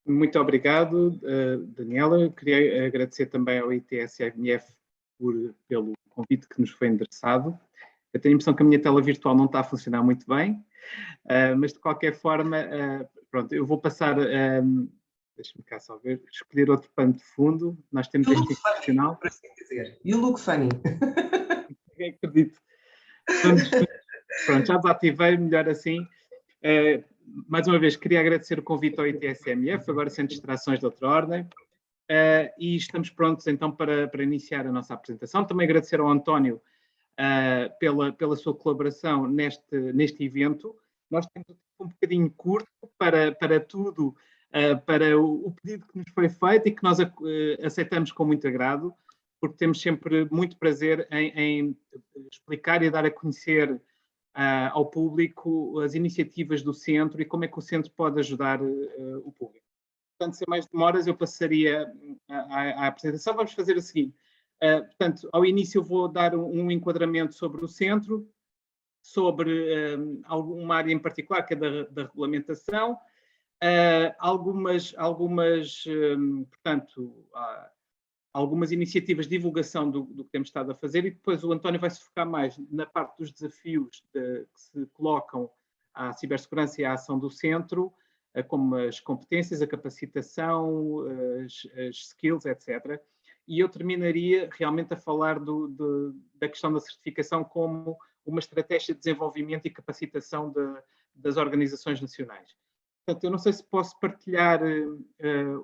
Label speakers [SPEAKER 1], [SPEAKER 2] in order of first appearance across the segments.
[SPEAKER 1] Muito obrigado, Daniela. Eu queria agradecer também ao ITSMF pelo convite que nos foi endereçado. Eu tenho a impressão que a minha tela virtual não está a funcionar muito bem, mas de qualquer forma, pronto, eu vou passar, deixa-me cá só ver, escolher outro pano de fundo. Nós temos este institucional.
[SPEAKER 2] Por assim dizer. You look funny.
[SPEAKER 1] Acredito. Pronto, já desativei, melhor assim. Mais uma vez, queria agradecer o convite ao ITSMF, agora sem distrações de outra ordem, e estamos prontos então para iniciar a nossa apresentação. Também agradecer ao António pela sua colaboração neste evento. Nós temos um bocadinho curto para tudo, para o pedido que nos foi feito e que nós aceitamos com muito agrado, porque temos sempre muito prazer em explicar e dar a conhecer ao público as iniciativas do centro e como é que o centro pode ajudar o público. Portanto, sem mais demoras, eu passaria à apresentação. Vamos fazer o seguinte. Portanto, ao início eu vou dar um enquadramento sobre o centro, sobre alguma área em particular, que é da regulamentação, algumas iniciativas de divulgação do que temos estado a fazer, e depois o António vai se focar mais na parte dos desafios que se colocam à cibersegurança e à ação do centro, como as competências, a capacitação, as skills, etc. E eu terminaria realmente a falar da questão da certificação como uma estratégia de desenvolvimento e capacitação das organizações nacionais. Portanto, eu não sei se posso partilhar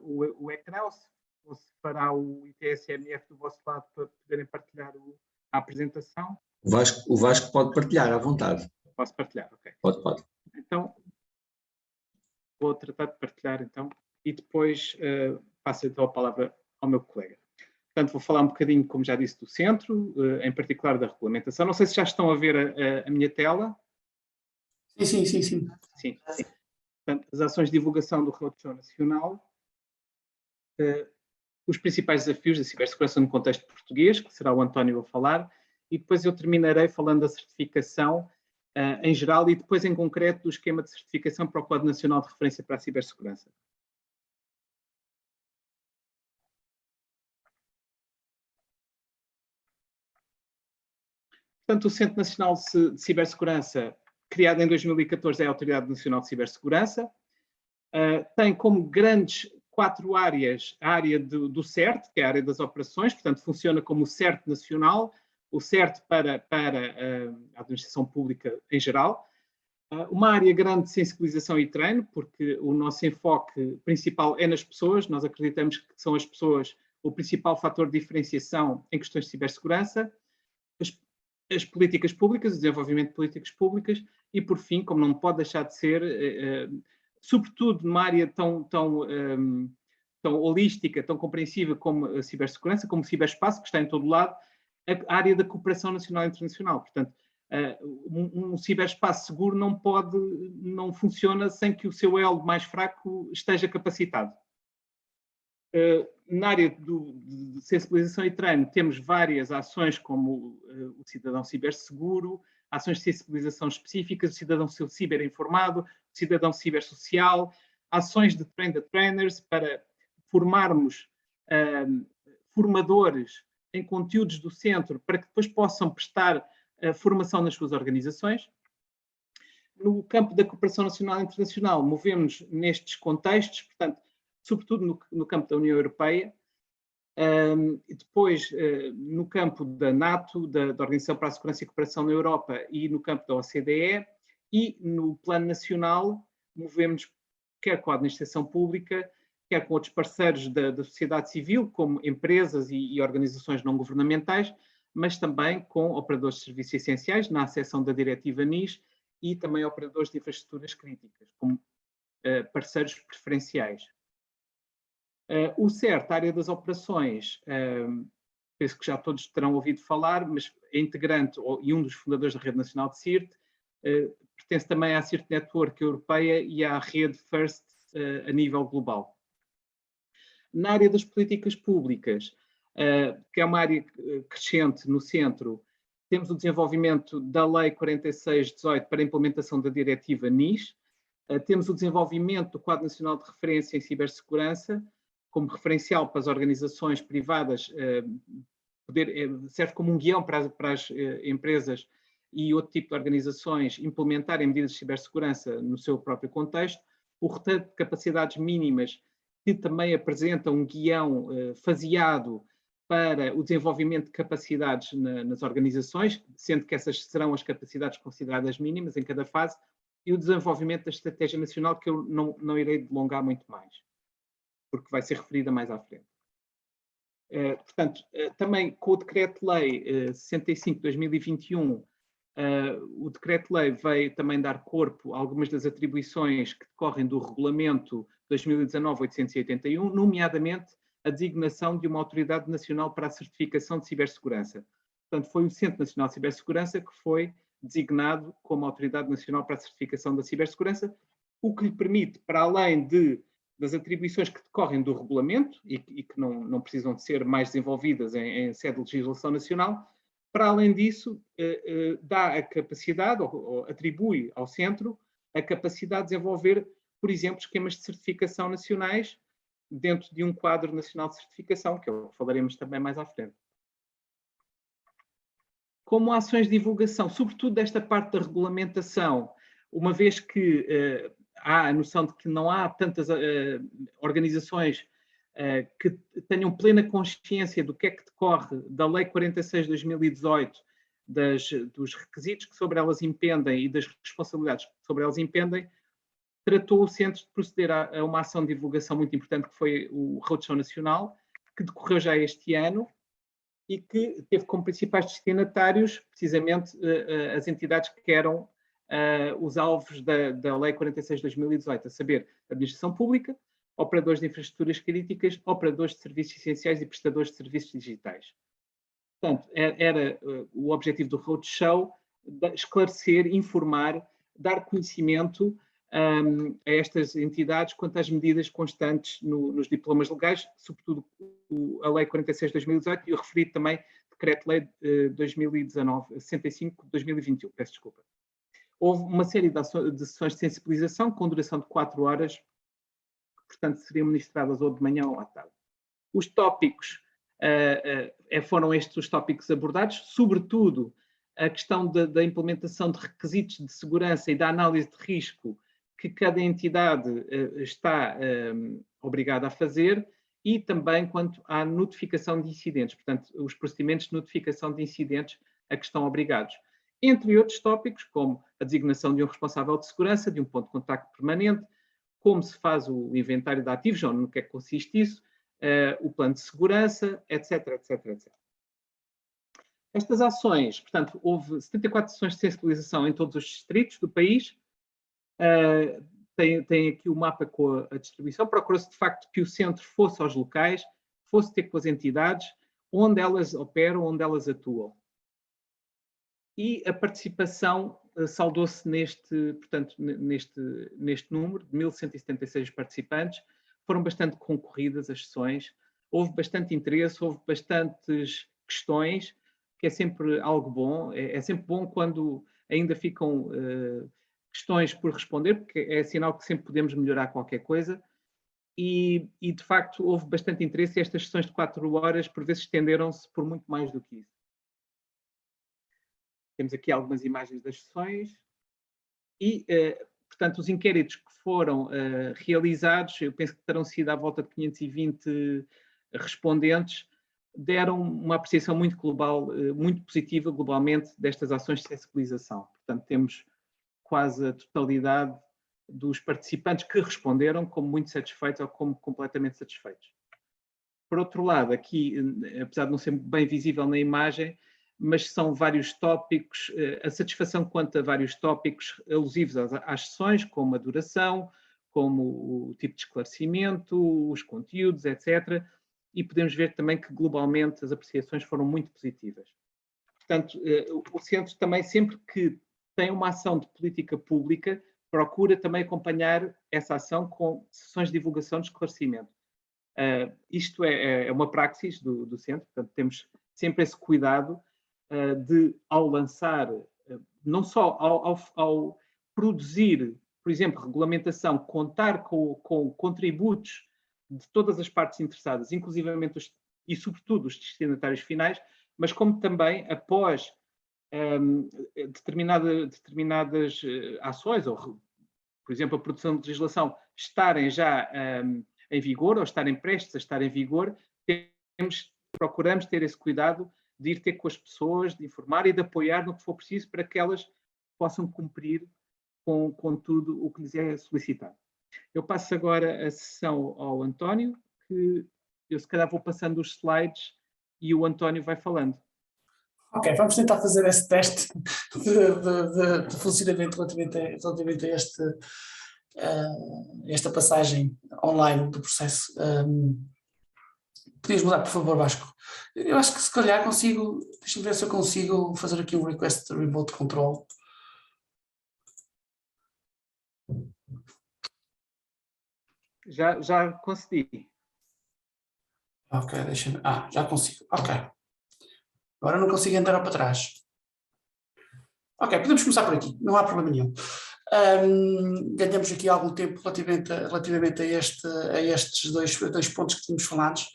[SPEAKER 1] o ecrã ou se fará o ITSMF do vosso lado para poderem partilhar a apresentação.
[SPEAKER 3] O Vasco pode partilhar à vontade.
[SPEAKER 1] Posso partilhar, ok.
[SPEAKER 3] Pode.
[SPEAKER 1] Então, vou tratar de partilhar então e depois passo então a palavra ao meu colega. Portanto, vou falar um bocadinho, como já disse, do centro, em particular da regulamentação. Não sei se já estão a ver a minha tela.
[SPEAKER 2] Sim.
[SPEAKER 1] Sim. Portanto, as ações de divulgação do Roadshow Nacional, os principais desafios da cibersegurança no contexto português, que será o António a falar, e depois eu terminarei falando da certificação em geral e depois em concreto do esquema de certificação para o Código Nacional de Referência para a Cibersegurança. Portanto, o Centro Nacional de Cibersegurança, criado em 2014, é a Autoridade Nacional de Cibersegurança, tem como grandes 4 áreas a área do CERT, que é a área das operações, portanto funciona como o CERT nacional, o CERT para a administração pública em geral, uma área grande de sensibilização e treino, porque o nosso enfoque principal é nas pessoas, nós acreditamos que são as pessoas o principal fator de diferenciação em questões de cibersegurança, as políticas públicas, o desenvolvimento de políticas públicas e, por fim, como não pode deixar de ser, sobretudo numa área tão holística, tão compreensiva como a cibersegurança, como o ciberespaço, que está em todo lado, a área da cooperação nacional e internacional. Portanto, um ciberespaço seguro não funciona sem que o seu elo mais fraco esteja capacitado. Na área de sensibilização e treino, temos várias ações como o cidadão ciberseguro, ações de sensibilização específicas, o cidadão ciberinformado, o cidadão cibersocial, ações de train the trainers para formarmos formadores em conteúdos do centro para que depois possam prestar formação nas suas organizações. No campo da cooperação nacional e internacional, movemos nestes contextos, portanto, sobretudo no campo da União Europeia, e depois no campo da NATO, da Organização para a Segurança e Cooperação na Europa e no campo da OCDE, e no plano nacional movemos quer com a administração pública, quer com outros parceiros da sociedade civil, como empresas e organizações não governamentais, mas também com operadores de serviços essenciais, na acessão da diretiva NIS, e também operadores de infraestruturas críticas, como parceiros preferenciais. O CERT, a área das operações, penso que já todos terão ouvido falar, mas é integrante e um dos fundadores da Rede Nacional de CIRT, pertence também à CIRT Network europeia e à rede FIRST a nível global. Na área das políticas públicas, que é uma área crescente no centro, temos o desenvolvimento da Lei 46/18 para a implementação da diretiva NIS, Temos o desenvolvimento do Quadro Nacional de Referência em Cibersegurança, como referencial para as organizações privadas, serve como um guião para as empresas e outro tipo de organizações implementarem medidas de cibersegurança no seu próprio contexto. O roteiro de capacidades mínimas, que também apresenta um guião faseado para o desenvolvimento de capacidades nas organizações, sendo que essas serão as capacidades consideradas mínimas em cada fase, e o desenvolvimento da Estratégia Nacional, que eu não irei delongar muito mais, porque vai ser referida mais à frente. Portanto, também com o Decreto-Lei 65 de 2021, o Decreto-Lei veio também dar corpo a algumas das atribuições que decorrem do Regulamento 2019-881, nomeadamente a designação de uma Autoridade Nacional para a Certificação de Cibersegurança. Portanto, foi o Centro Nacional de Cibersegurança que foi designado como Autoridade Nacional para a Certificação da Cibersegurança, o que lhe permite, para além das atribuições que decorrem do regulamento e que não precisam de ser mais desenvolvidas em sede de legislação nacional, para além disso, dá a capacidade, ou atribui ao centro, a capacidade de desenvolver, por exemplo, esquemas de certificação nacionais dentro de um quadro nacional de certificação, que é o que falaremos também mais à frente. Como ações de divulgação, sobretudo desta parte da regulamentação, uma vez que há a noção de que não há tantas organizações que tenham plena consciência do que é que decorre da Lei 46 de 2018, dos requisitos que sobre elas impendem e das responsabilidades que sobre elas impendem, tratou o Centro de proceder a uma ação de divulgação muito importante, que foi o Roadshow Nacional, que decorreu já este ano e que teve como principais destinatários, precisamente, as entidades que eram os alvos da Lei 46 de 2018, a saber, a administração pública, operadores de infraestruturas críticas, operadores de serviços essenciais e prestadores de serviços digitais. Portanto, era o objetivo do Roadshow esclarecer, informar, dar conhecimento a estas entidades quanto às medidas constantes nos diplomas legais, sobretudo a Lei 46 de 2018 e o referido também Decreto-Lei 65 de 2021, peço desculpa. Houve uma série de sessões de sensibilização com duração de 4 horas, que, portanto, seriam ministradas ou de manhã ou à tarde. Os tópicos, foram estes os tópicos abordados, sobretudo a questão da implementação de requisitos de segurança e da análise de risco que cada entidade está obrigada a fazer, e também quanto à notificação de incidentes, portanto, os procedimentos de notificação de incidentes a que estão obrigados. Entre outros tópicos, como a designação de um responsável de segurança, de um ponto de contacto permanente, como se faz o inventário de ativos, ou no que é que consiste isso, o plano de segurança, etc, etc, etc. Estas ações, portanto, houve 74 sessões de sensibilização em todos os distritos do país. Tem aqui o mapa com a distribuição. Procura-se, de facto, que o centro fosse aos locais, fosse ter com as entidades, onde elas operam, onde elas atuam. E a participação saldou-se neste número, de 1.176 participantes. Foram bastante concorridas as sessões, houve bastante interesse, houve bastantes questões, que é sempre algo bom. É sempre bom quando ainda ficam questões por responder, porque é sinal que sempre podemos melhorar qualquer coisa. E de facto, houve bastante interesse, e estas sessões de 4 horas, por vezes, estenderam-se por muito mais do que isso. Temos aqui algumas imagens das sessões e, portanto, os inquéritos que foram realizados, eu penso que terão sido à volta de 520 respondentes, deram uma apreciação muito global, muito positiva globalmente destas ações de sensibilização. Portanto, temos quase a totalidade dos participantes que responderam como muito satisfeitos ou como completamente satisfeitos. Por outro lado, aqui, apesar de não ser bem visível na imagem, mas são vários tópicos, a satisfação quanto a vários tópicos alusivos às sessões, como a duração, como o tipo de esclarecimento, os conteúdos, etc. E podemos ver também que, globalmente, as apreciações foram muito positivas. Portanto, o Centro também, sempre que tem uma ação de política pública, procura também acompanhar essa ação com sessões de divulgação de esclarecimento. Isto é uma praxis do Centro, portanto, temos sempre esse cuidado de, ao lançar, não só ao produzir, por exemplo, regulamentação, contar com contributos de todas as partes interessadas, inclusivamente e sobretudo os destinatários finais, mas como também após determinadas ações, ou por exemplo a produção de legislação, estarem já em vigor ou estarem prestes a estar em vigor, procuramos ter esse cuidado de ir ter com as pessoas, de informar e de apoiar no que for preciso para que elas possam cumprir com tudo o que lhes é solicitado. Eu passo agora a sessão ao António, que eu se calhar vou passando os slides e o António vai falando.
[SPEAKER 4] Ok, vamos tentar fazer esse teste de funcionamento relativamente a esta passagem online do processo. Podias mudar, por favor, Vasco? Eu acho que se calhar consigo, deixa-me ver se eu consigo fazer aqui um request remote control.
[SPEAKER 1] Já concedi.
[SPEAKER 4] Ok, deixa-me. Já consigo. Ok. Agora não consigo entrar para trás. Ok, podemos começar por aqui, não há problema nenhum. Ganhamos aqui algum tempo relativamente a estes dois pontos que tínhamos falados.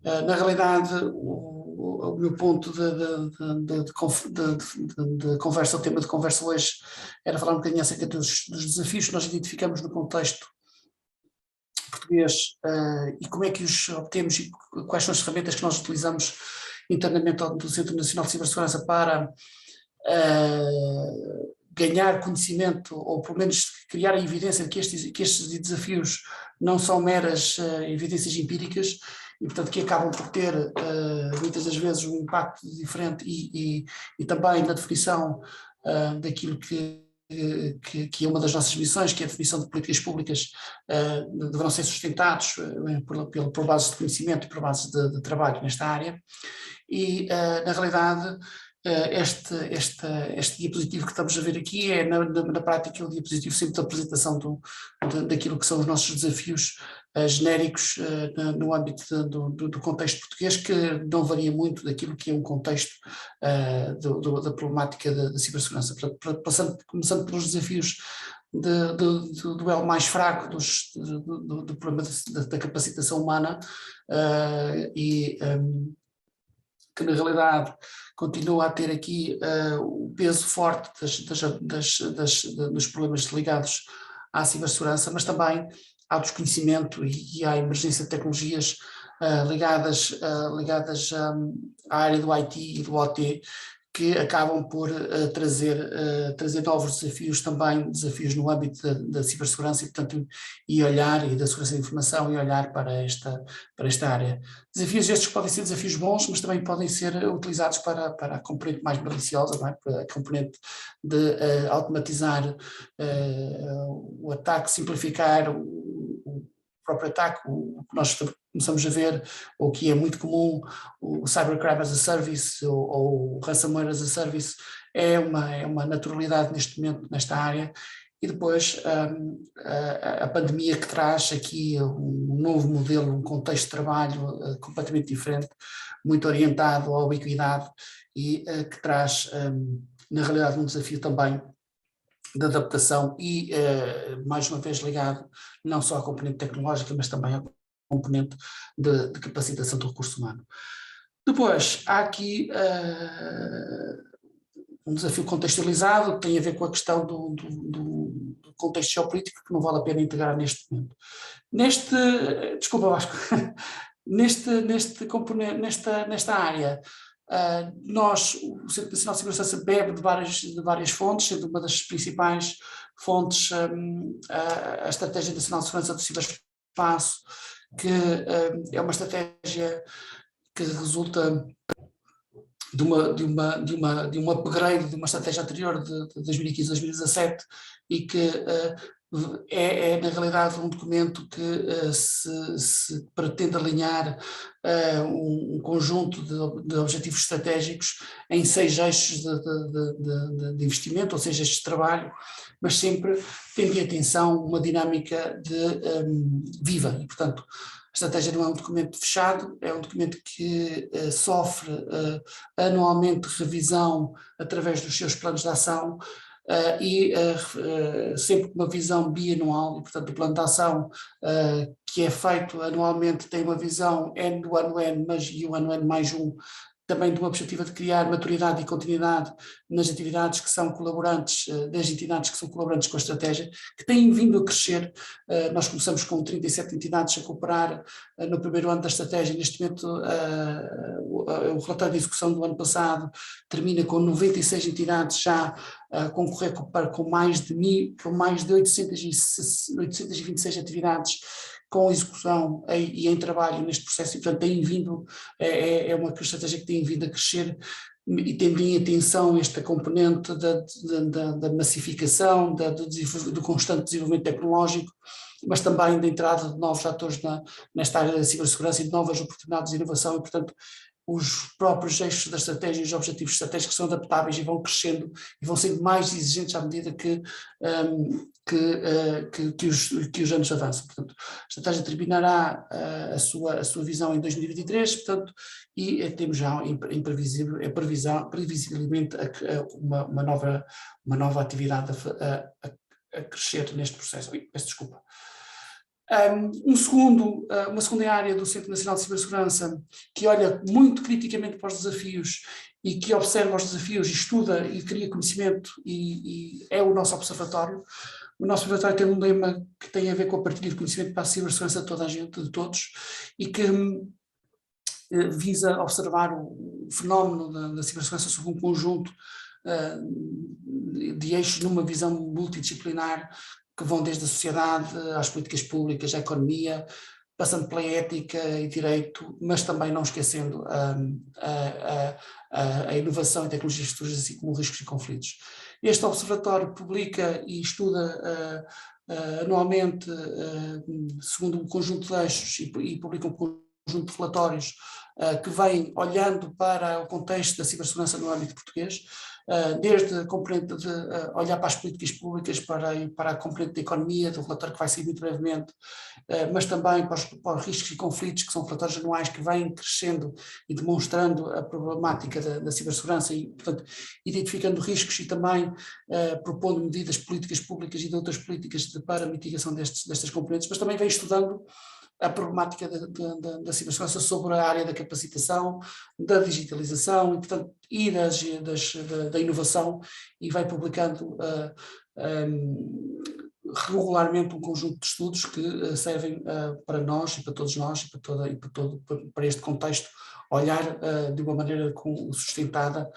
[SPEAKER 4] Na realidade, o meu ponto de conversa, o tema de conversa hoje era falar um bocadinho acerca dos desafios que nós identificamos no contexto português e como é que os obtemos e quais são as ferramentas que nós utilizamos internamente do Centro Nacional de Cibersegurança para ganhar conhecimento, ou pelo menos criar a evidência de que estes desafios não são meras evidências empíricas e, portanto, que acabam por ter muitas das vezes um impacto diferente e também na definição daquilo que é uma das nossas missões, que é a definição de políticas públicas, deverão ser sustentados por bases de conhecimento e por bases de trabalho nesta área. E, na realidade, este diapositivo que estamos a ver aqui é, na prática, o diapositivo sempre da apresentação daquilo que são os nossos desafios genéricos no âmbito do contexto português, que não varia muito daquilo que é um contexto da problemática da cibersegurança. Começando pelos desafios do elo mais fraco do problema da capacitação humana que na realidade continua a ter aqui o peso forte dos problemas ligados à cibersegurança, mas também ao desconhecimento e à emergência de tecnologias ligadas à área do IT e do OT, que acabam por trazer novos desafios, também desafios no âmbito da cibersegurança e, portanto, e da segurança da informação e olhar para esta área. Desafios estes podem ser desafios bons, mas também podem ser utilizados para a componente mais maliciosa, não é? Para a componente de automatizar o ataque, simplificar o próprio ataque, o que nós começamos a ver, ou que é muito comum, o Cybercrime as a Service ou o Ransomware as a Service, é uma naturalidade neste momento nesta área. E depois a pandemia, que traz aqui um novo modelo, um contexto de trabalho completamente diferente, muito orientado à ubiquidade e que traz, na realidade, um desafio também de adaptação e, mais uma vez, ligado não só à componente tecnológica, mas também à componente de capacitação do recurso humano. Depois, há aqui um desafio contextualizado, que tem a ver com a questão do contexto geopolítico, que não vale a pena integrar neste momento. Desculpa, Vasco, nesta área, o Centro Nacional de Cibersegurança bebe de várias fontes, sendo uma das principais fontes a Estratégia Nacional de Segurança do Ciberespaço, que é uma estratégia que resulta de um upgrade de uma estratégia anterior de 2015-2017 e que é na realidade um documento que se pretende alinhar um conjunto de objetivos estratégicos em 6 eixos de investimento, ou seja, este trabalho, mas sempre tendo em atenção uma dinâmica viva e, portanto, a estratégia não é um documento fechado, é um documento que sofre anualmente revisão através dos seus planos de ação, sempre com uma visão bianual, e portanto o plano de ação que é feito anualmente tem uma visão N do ano N, e o ano N mais um, também de uma perspectiva de criar maturidade e continuidade nas atividades que são colaborantes, das entidades que são colaborantes com a estratégia, que têm vindo a crescer. Nós começamos com 37 entidades a cooperar no primeiro ano da estratégia. Neste momento, o relatório de execução do ano passado termina com 96 entidades já a concorrer com mais de 826 atividades com execução e em trabalho neste processo, e portanto tem vindo, é uma estratégia que tem vindo a crescer, e tendo em atenção esta componente da massificação, do constante desenvolvimento tecnológico, mas também da entrada de novos atores nesta área da cibersegurança e de novas oportunidades de inovação, e portanto os próprios eixos da estratégia e os objetivos estratégicos são adaptáveis e vão crescendo e vão sendo mais exigentes à medida que os anos avançam. Portanto, a estratégia terminará a sua visão em 2023, portanto, e temos já previsivelmente uma nova atividade a crescer neste processo. Peço desculpa. Uma segunda área do Centro Nacional de Cibersegurança, que olha muito criticamente para os desafios e que observa os desafios e estuda e cria conhecimento, e é o nosso observatório. O nosso observatório tem um lema que tem a ver com a partilha de conhecimento para a cibersegurança de toda a gente, de todos, e que visa observar o fenómeno da cibersegurança sob um conjunto de eixos numa visão multidisciplinar, que vão desde a sociedade às políticas públicas, à economia, passando pela ética e direito, mas também não esquecendo a inovação e tecnologias futuras, assim como riscos e conflitos. Este observatório publica e estuda anualmente, segundo um conjunto de eixos, e publica um conjunto de relatórios que vêm olhando para o contexto da cibersegurança no âmbito português, desde a componente de olhar para as políticas públicas, para a componente da economia, do relatório que vai sair muito brevemente, mas também para os riscos e conflitos, que são relatórios anuais que vêm crescendo e demonstrando a problemática da cibersegurança e, portanto, identificando riscos e também propondo medidas políticas públicas e de outras políticas para a mitigação destas componentes, mas também vem estudando a problemática da cibersegurança sobre a área da capacitação, da digitalização e da inovação, e vai publicando regularmente um conjunto de estudos que servem para nós e para todos nós e para este contexto olhar de uma maneira sustentada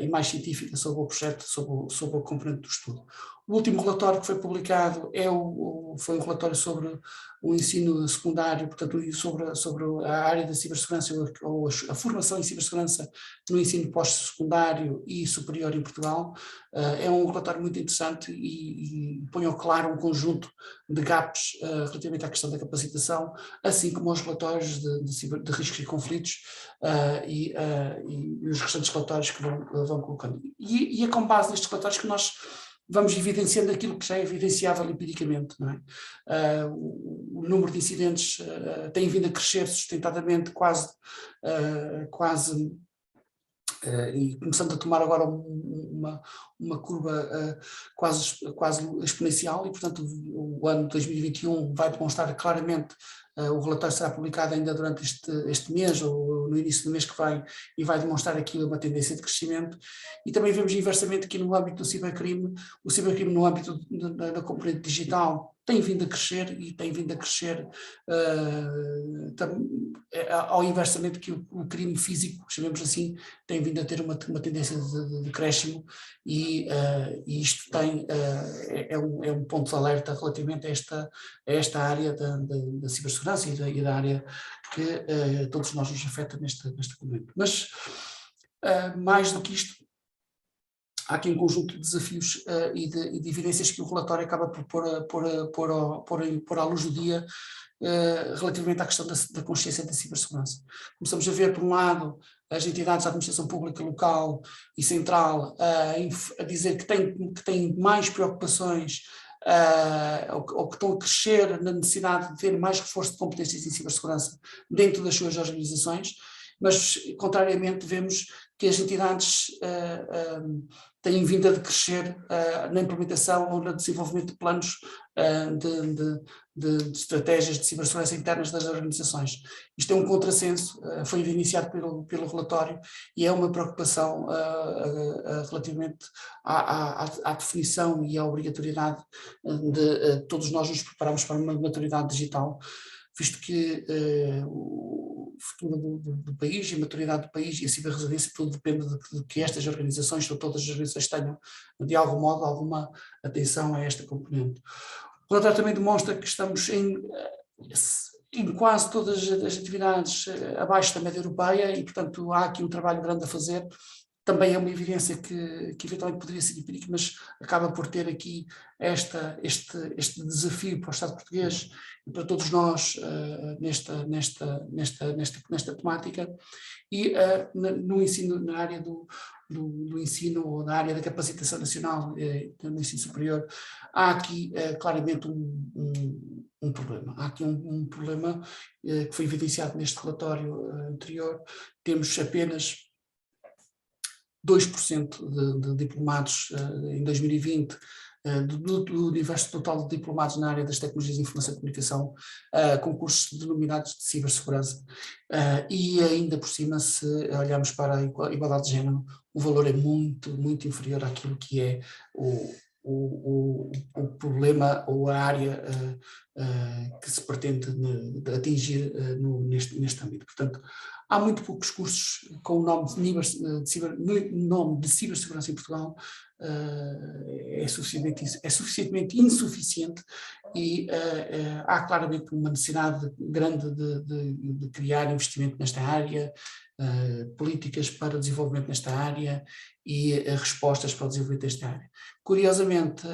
[SPEAKER 4] e mais científica sobre o projeto, sobre o componente do estudo. O último relatório que foi publicado foi um relatório sobre o ensino secundário, portanto, sobre a área da cibersegurança ou a formação em cibersegurança no ensino pós-secundário e superior em Portugal. É um relatório muito interessante e põe ao claro um conjunto de gaps relativamente à questão da capacitação, assim como os relatórios de riscos e conflitos e os restantes relatórios que vão colocando. E é com base nestes relatórios que nós vamos evidenciando aquilo que já é evidenciável empiricamente, não é? O número de incidentes tem vindo a crescer sustentadamente, quase e começando a tomar agora uma curva quase exponencial, e portanto o ano de 2021 vai demonstrar claramente, o relatório será publicado ainda durante este mês ou no início do mês que vem, e vai demonstrar aqui uma tendência de crescimento. E também vemos inversamente aqui no âmbito do cibercrime, o cibercrime no âmbito da componente digital tem vindo a crescer, e tem vindo a crescer ao inversamente que o crime físico, chamemos assim, tem vindo a ter uma tendência de decréscimo, e isto é um ponto de alerta relativamente a esta área da cibersegurança e da área que todos nós nos afeta neste momento. Mas mais do que isto, há aqui um conjunto de desafios e de evidências que o relatório acaba por pôr à luz do dia relativamente à questão da consciência da cibersegurança. Começamos a ver, por um lado, as entidades da administração pública local e central a dizer que têm mais preocupações ou que estão a crescer na necessidade de ter mais reforço de competências em cibersegurança dentro das suas organizações, mas, contrariamente, vemos que as entidades têm vindo a decrescer na implementação ou no desenvolvimento de planos de estratégias de cibersegurança internas das organizações. Isto é um contrassenso, foi iniciado pelo relatório e é uma preocupação relativamente à definição e à obrigatoriedade de todos nós nos prepararmos para uma maturidade digital, visto que o futuro do país e a maturidade do país e a ciberresiliência, tudo depende de que estas organizações, ou todas as organizações, tenham de algum modo alguma atenção a esta componente. O relatório também demonstra que estamos em quase todas as atividades abaixo da média europeia e, portanto, há aqui um trabalho grande a fazer. Também é uma evidência que eventualmente poderia ser empírica, mas acaba por ter aqui este desafio para o Estado português e para todos nós nesta temática. E no ensino, na área do ensino ou na área da capacitação nacional no ensino superior, há aqui claramente um problema. Há aqui um problema que foi evidenciado neste relatório anterior. Temos apenas 2% de diplomados em 2020, do universo total de diplomados na área das tecnologias de informação e comunicação, com cursos denominados de cibersegurança. E ainda por cima, se olharmos para a igualdade de género, o valor é muito, muito inferior àquilo que é o problema ou a área que se pretende atingir neste âmbito. Portanto, há muito poucos cursos com o nome de cibersegurança em Portugal, é suficientemente insuficiente e há claramente uma necessidade grande de criar investimento nesta área, políticas para desenvolvimento nesta área e respostas para o desenvolvimento desta área. Curiosamente,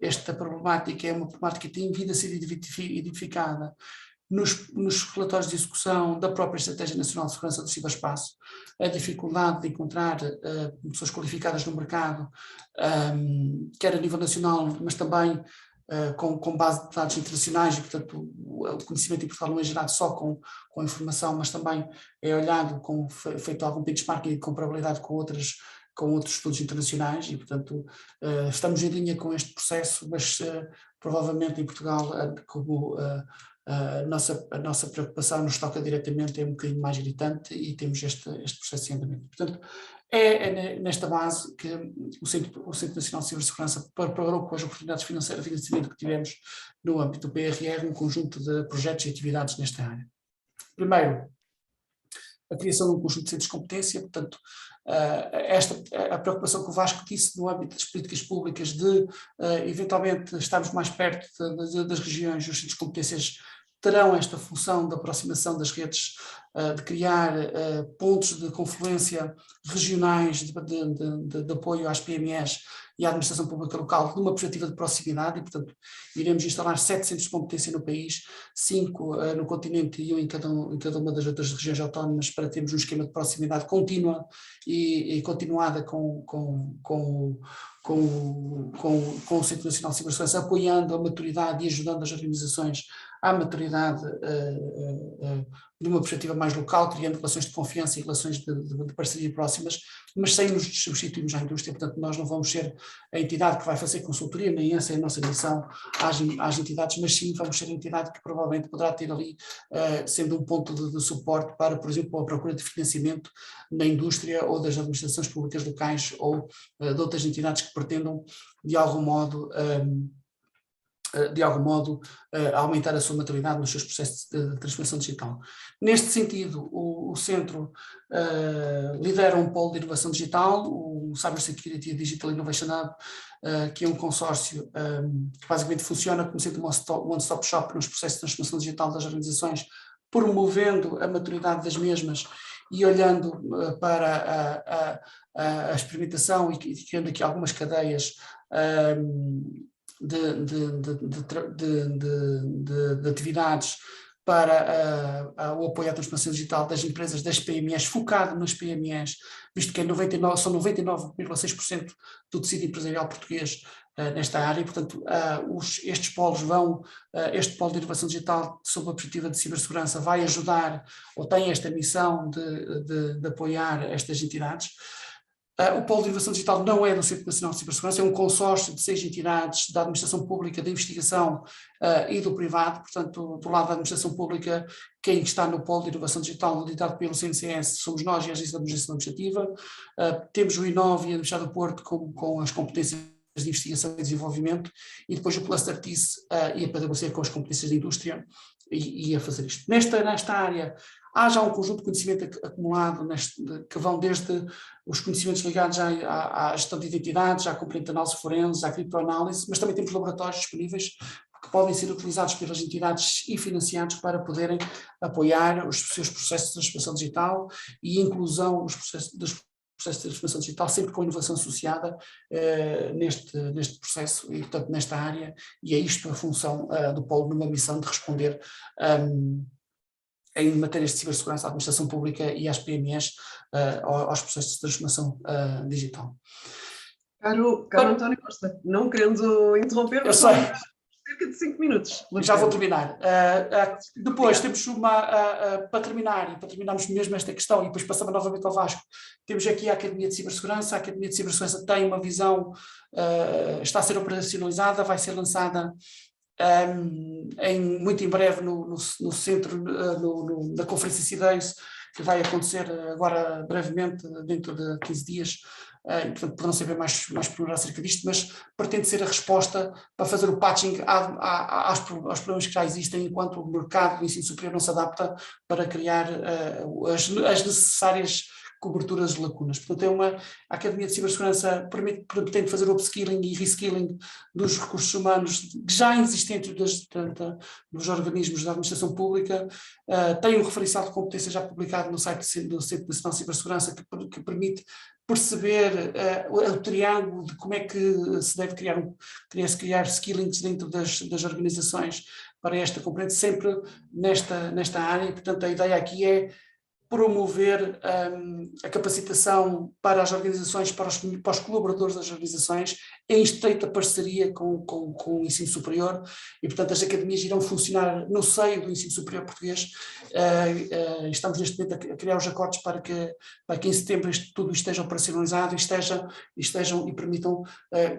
[SPEAKER 4] esta problemática é uma problemática que tem vindo a ser identificada nos relatórios de execução da própria Estratégia Nacional de Segurança do Ciberespaço, a dificuldade de encontrar pessoas qualificadas no mercado, quer a nível nacional, mas também com base de dados internacionais, e portanto o conhecimento em Portugal não é gerado só com informação, mas também é olhado, feito algum benchmarking e comparabilidade com outros estudos internacionais e, portanto, estamos em linha com este processo, mas provavelmente em Portugal, como a nossa preocupação nos toca diretamente, é um bocadinho mais gritante e temos este processo em andamento. Portanto, é nesta base que o Centro Nacional de Cibersegurança preparou, com as oportunidades de financiamento que tivemos no âmbito do PRR, um conjunto de projetos e atividades nesta área. Primeiro, a criação de um conjunto de centros de competência, portanto, a preocupação que o Vasco disse no âmbito das políticas públicas de, eventualmente, estarmos mais perto das regiões, os centros de competências terão esta função de aproximação das redes, de criar pontos de confluência regionais de apoio às PMEs e à administração pública local, numa perspectiva de proximidade, e, portanto, iremos instalar 7 centros de competência no país, 5 no continente e 1 em cada uma das outras regiões autónomas, para termos um esquema de proximidade contínua e continuada com o Centro Nacional de Cibersegurança, apoiando a maturidade e ajudando as organizações à maturidade de uma perspectiva mais local, criando relações de confiança e relações de parceria próximas, mas sem nos substituirmos à indústria. Portanto, nós não vamos ser a entidade que vai fazer consultoria, nem essa é a nossa missão às entidades, mas sim vamos ser a entidade que provavelmente poderá ter ali, sendo um ponto de suporte para, por exemplo, a procura de financiamento na indústria ou das administrações públicas locais ou de outras entidades que pretendam, de algum modo, aumentar a sua maturidade nos seus processos de transformação digital. Neste sentido, o Centro lidera um polo de inovação digital, o Cybersecurity Digital Innovation Hub, que é um consórcio que basicamente funciona como sendo um one-stop shop nos processos de transformação digital das organizações, promovendo a maturidade das mesmas e olhando para a experimentação e criando aqui algumas cadeias de atividades para o apoio à transformação digital das empresas, das PMEs, focado nas PMEs, visto que são 99,6% do tecido empresarial português nesta área, e, portanto, estes polos este polo de inovação digital, sob a perspectiva de cibersegurança, vai ajudar, ou tem esta missão de apoiar estas entidades. O Polo de Inovação Digital não é do Centro Nacional de Cibersegurança, é um consórcio de 6 entidades da administração pública, da investigação e do privado. Portanto, do lado da administração pública, quem está no Polo de Inovação Digital, lidado pelo CNCS, somos nós e a Agência de Administração Administrativa. Temos o INOV e a Universidade do Porto com as competências de investigação e desenvolvimento, e depois o Cluster TIS e a PwC com as competências de indústria e a fazer isto. Nesta área, há já um conjunto de conhecimento acumulado que vão desde os conhecimentos ligados à gestão de identidades, à componente de análise forense, à criptoanálise, mas também temos laboratórios disponíveis que podem ser utilizados pelas entidades e financiados para poderem apoiar os seus processos de transformação digital e inclusão dos processos de transformação digital, sempre com inovação associada neste processo e, portanto, nesta área, e é isto a função do Polo numa missão de responder em matérias de cibersegurança à administração pública e às PMEs aos processos de transformação digital.
[SPEAKER 2] Caro António Costa, não querendo interromper,
[SPEAKER 4] eu sei.
[SPEAKER 2] Cerca de 5 minutos.
[SPEAKER 4] Já vou terminar. Depois temos para terminar, e para terminarmos mesmo esta questão, e depois passamos novamente ao Vasco, temos aqui a Academia de Cibersegurança. A Academia de Cibersegurança tem uma visão, está a ser operacionalizada, vai ser lançada muito em breve no centro, da Conferência CIDEIS, que vai acontecer agora brevemente, dentro de 15 dias, e, portanto, poderão saber mais pormenor acerca disto, mas pretende ser a resposta para fazer o patching aos problemas que já existem, enquanto o mercado do ensino superior não se adapta para criar as necessárias coberturas de lacunas. Portanto, a Academia de Cibersegurança pretende fazer o upskilling e reskilling dos recursos humanos já existentes dos organismos da administração pública. Tem um referencial de competência já publicado no site do Centro Nacional de Cibersegurança que permite perceber o triângulo de como é que se deve criar skillings dentro das organizações para esta componente, sempre nesta área. Portanto, a ideia aqui é promover a capacitação para as organizações, para os colaboradores das organizações, em estreita parceria com o ensino superior, e, portanto, as academias irão funcionar no seio do ensino superior português. Estamos neste momento a criar os acordos para que em setembro tudo esteja operacionalizado e permitam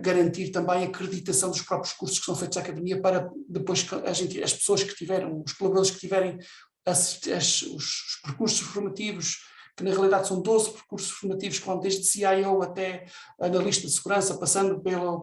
[SPEAKER 4] garantir também a acreditação dos próprios cursos que são feitos à academia, para depois as pessoas que tiveram, os colaboradores que tiverem os percursos formativos, que na realidade são 12 percursos formativos que vão desde CIO até analista de segurança, passando pela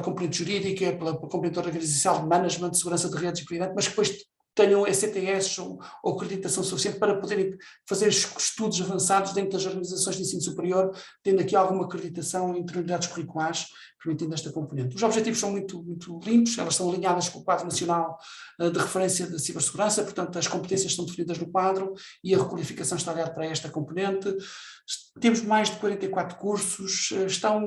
[SPEAKER 4] componente jurídica, pela componente organizacional, de management, de segurança de redes e por aí dentro, mas que depois tenham ECTS ou acreditação suficiente para poderem fazer estudos avançados dentro das organizações de ensino superior, tendo aqui alguma acreditação em unidades curriculares, permitindo esta componente. Os objetivos são muito, muito limpos, elas são alinhadas com o quadro nacional de referência de cibersegurança, portanto as competências estão definidas no quadro e a requalificação está olhada para esta componente. Temos mais de 44 cursos,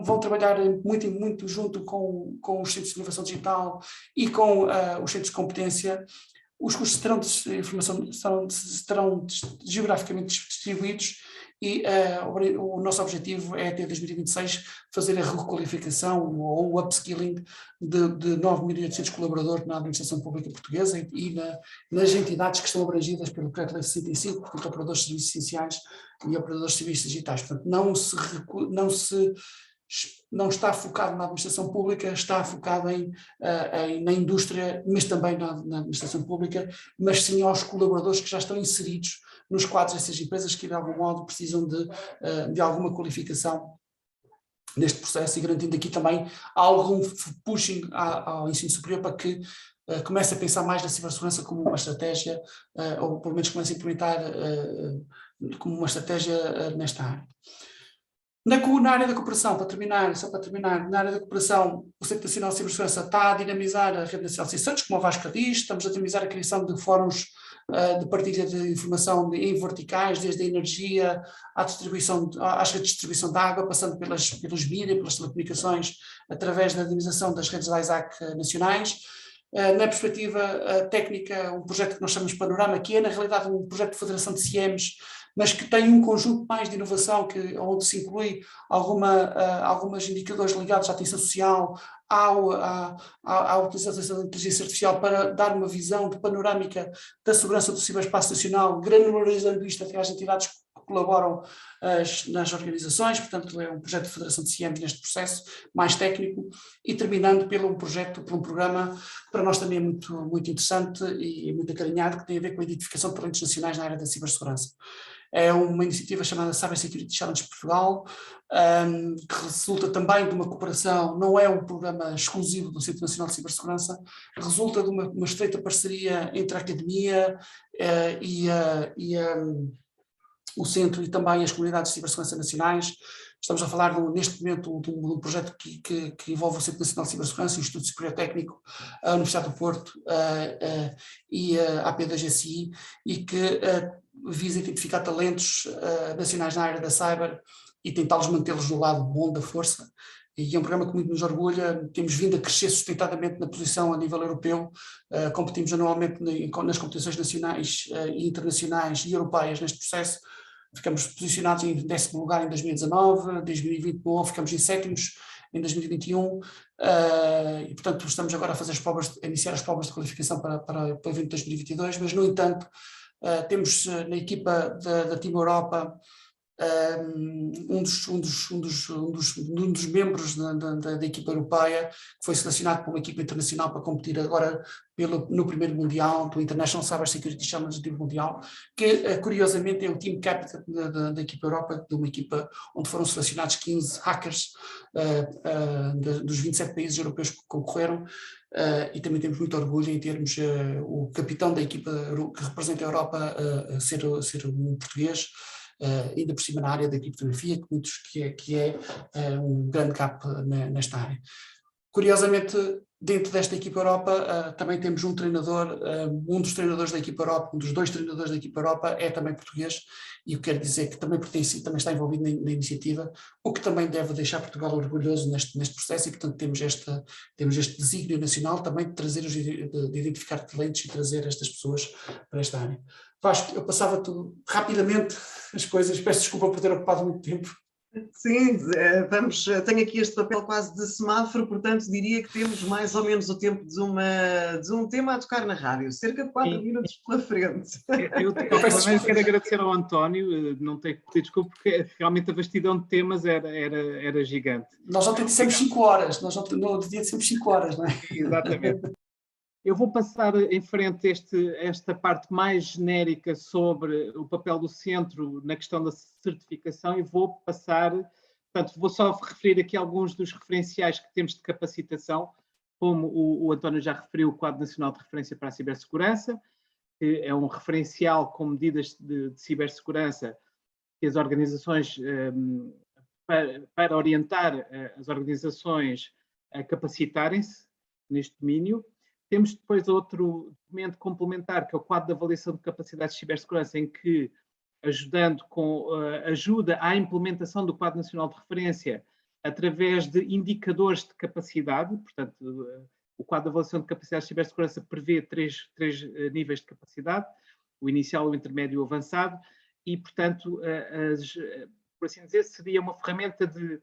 [SPEAKER 4] vão trabalhar muito junto com os centros de inovação digital e com os centros de competência. Os cursos estarão geograficamente distribuídos e o nosso objetivo é, até 2026, fazer a requalificação ou o upskilling de 9.800 colaboradores na administração pública portuguesa e nas entidades que estão abrangidas pelo Decreto-Lei 65, portanto, operadores de serviços essenciais e operadores de serviços digitais. Portanto, não está focado na administração pública, está focado na indústria, mas também na administração pública, mas sim aos colaboradores que já estão inseridos nos quadros dessas empresas que de algum modo precisam de alguma qualificação neste processo, e garantindo aqui também algum pushing ao ensino superior para que comece a pensar mais na cibersegurança como uma estratégia, ou pelo menos comece a implementar como uma estratégia nesta área. Na área da cooperação, só para terminar, na área da cooperação, o Centro Nacional de Cibersegurança está a dinamizar a Rede Nacional de Cibersegurança, como a Vasco diz, estamos a dinamizar a criação de fóruns de partilha de informação em verticais, desde a energia às redes de distribuição de água, passando pelos mídias, pelas telecomunicações, através da dinamização das redes da ISAC nacionais. Na perspectiva técnica, um projeto que nós chamamos Panorama, que é na realidade um projeto de federação de CIEMs, mas que tem um conjunto mais de inovação, onde se inclui alguns indicadores ligados à atenção social, à utilização da inteligência artificial para dar uma visão de panorâmica da segurança do ciberespaço nacional, granularizando isto até às entidades que colaboram nas organizações. Portanto, é um projeto de federação de CIEMs neste processo mais técnico, e terminando por um programa que para nós também é muito, muito interessante e muito acarinhado, que tem a ver com a identificação de talentos nacionais na área da cibersegurança. É uma iniciativa chamada Cyber Security Challenge Portugal, que resulta também de uma cooperação, não é um programa exclusivo do Centro Nacional de Cibersegurança, resulta de uma estreita parceria entre a academia o centro e também as comunidades de cibersegurança nacionais. Estamos a falar neste momento de um projeto que envolve o Centro Nacional de Cibersegurança, o Instituto Superior Técnico, a Universidade do Porto e a AP2GSI, e que visa identificar talentos nacionais na área da cyber e tentá-los mantê-los no lado bom da força. E é um programa que muito nos orgulha. Temos vindo a crescer sustentadamente na posição a nível europeu, competimos anualmente nas competições nacionais e internacionais e europeias neste processo. Ficamos posicionados em 10º lugar em 2019, 2021 ficamos em 7º em 2021, e portanto estamos agora a iniciar as provas de qualificação para o evento de 2022, mas no entanto temos na equipa da Team Europa um dos membros da equipa europeia, que foi selecionado por uma equipa internacional para competir agora no primeiro Mundial, do International Cyber Security Challenge do Mundial, que curiosamente é o team captain da equipa Europa, de uma equipa onde foram selecionados 15 hackers dos 27 países europeus que concorreram. E também temos muito orgulho em termos o capitão da equipa que representa a Europa ser um português, ainda por cima na área da criptografia, que é um grande gap nesta área. Curiosamente, dentro desta equipa Europa, também temos um treinador, um dos treinadores da equipa Europa, um dos 2 treinadores da equipa Europa é também português, e o que quer dizer que também pertence, também está envolvido na iniciativa, o que também deve deixar Portugal orgulhoso neste processo, e portanto temos este desígnio nacional também de trazer, de identificar talentos e trazer estas pessoas para esta área. Vasco, eu passava tudo rapidamente as coisas, peço desculpa por ter ocupado muito tempo.
[SPEAKER 2] Sim, tenho aqui este papel quase de semáforo, portanto diria que temos mais ou menos o tempo de um tema a tocar na rádio, cerca de 4 minutos pela frente.
[SPEAKER 1] Eu também quero agradecer ao António, não ter pedido desculpa, porque realmente a vastidão de temas era gigante.
[SPEAKER 4] Nós ontem dissemos 5 horas, no dia dissemos 5 horas, não é?
[SPEAKER 1] Exatamente. Eu vou passar em frente esta parte mais genérica sobre o papel do centro na questão da certificação, e vou só referir aqui alguns dos referenciais que temos de capacitação, como o António já referiu, o Quadro Nacional de Referência para a Cibersegurança, que é um referencial com medidas de cibersegurança que as organizações, para orientar as organizações a capacitarem-se neste domínio. Temos depois outro documento complementar, que é o quadro de avaliação de capacidades de cibersegurança, em que, ajuda à implementação do quadro nacional de referência através de indicadores de capacidade. Portanto, o quadro de avaliação de capacidades de cibersegurança prevê três níveis de capacidade: o inicial, o intermédio e o avançado, e, portanto, por assim dizer, seria uma ferramenta de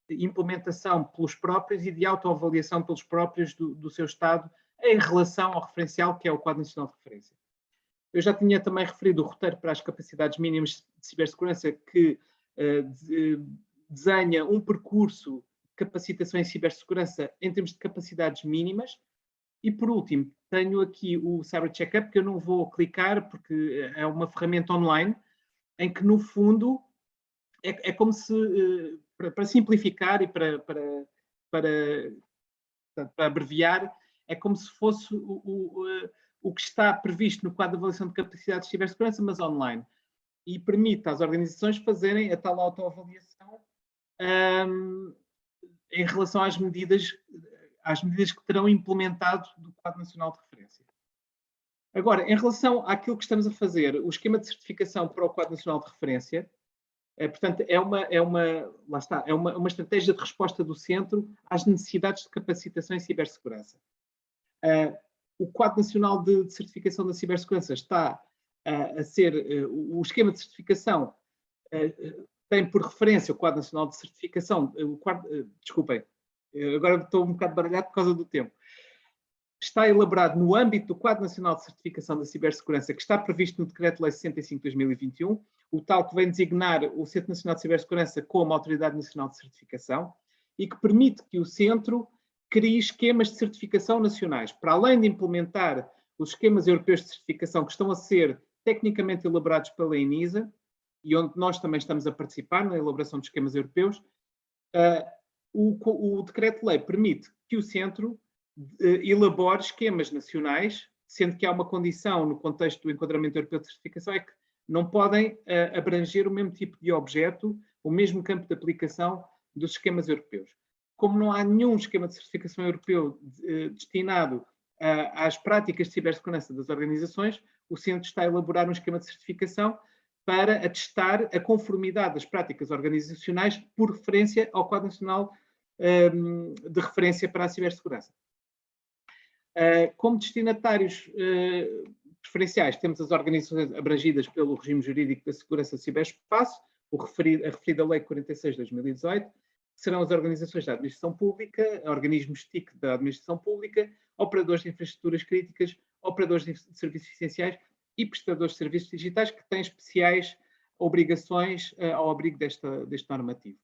[SPEAKER 1] implementação pelos próprios e de autoavaliação pelos próprios do seu Estado em relação ao referencial, que é o Quadro Nacional de Referência. Eu já tinha também referido o roteiro para as capacidades mínimas de cibersegurança, que desenha um percurso de capacitação em cibersegurança em termos de capacidades mínimas. E, por último, tenho aqui o Cyber Checkup, que eu não vou clicar porque é uma ferramenta online, em que, no fundo, é como se, para simplificar e para abreviar, é como se fosse o que está previsto no quadro de avaliação de capacidades de cibersegurança, mas online. E permite às organizações fazerem a tal autoavaliação em relação às medidas que terão implementado do Quadro Nacional de Referência. Agora, em relação àquilo que estamos a fazer, o esquema de certificação para o Quadro Nacional de Referência, portanto, é uma estratégia de resposta do centro às necessidades de capacitação em cibersegurança. O Quadro Nacional de Certificação da Cibersegurança está a ser, o esquema de certificação tem por referência o Quadro Nacional de Certificação, desculpem, agora estou um bocado baralhado por causa do tempo. Está elaborado no âmbito do Quadro Nacional de Certificação da Cibersegurança, que está previsto no Decreto-Lei 65 de 2021, o tal que vem designar o Centro Nacional de Cibersegurança como Autoridade Nacional de Certificação, e que permite que o Centro crie esquemas de certificação nacionais, para além de implementar os esquemas europeus de certificação que estão a ser tecnicamente elaborados pela ENISA, e onde nós também estamos a participar na elaboração de esquemas europeus. O Decreto-Lei permite que o Centro elabore esquemas nacionais, sendo que há uma condição no contexto do enquadramento europeu de certificação, é que não podem abranger o mesmo tipo de objeto, o mesmo campo de aplicação dos esquemas europeus. Como não há nenhum esquema de certificação europeu destinado às práticas de cibersegurança das organizações, o Centro está a elaborar um esquema de certificação para atestar a conformidade das práticas organizacionais por referência ao Quadro Nacional de Referência para a Cibersegurança. Como destinatários preferenciais, temos as organizações abrangidas pelo regime jurídico da segurança do ciberespaço, a referida Lei 46 de 2018, que serão as organizações da administração pública, organismos TIC da administração pública, operadores de infraestruturas críticas, operadores de serviços essenciais e prestadores de serviços digitais que têm especiais obrigações ao abrigo deste normativo.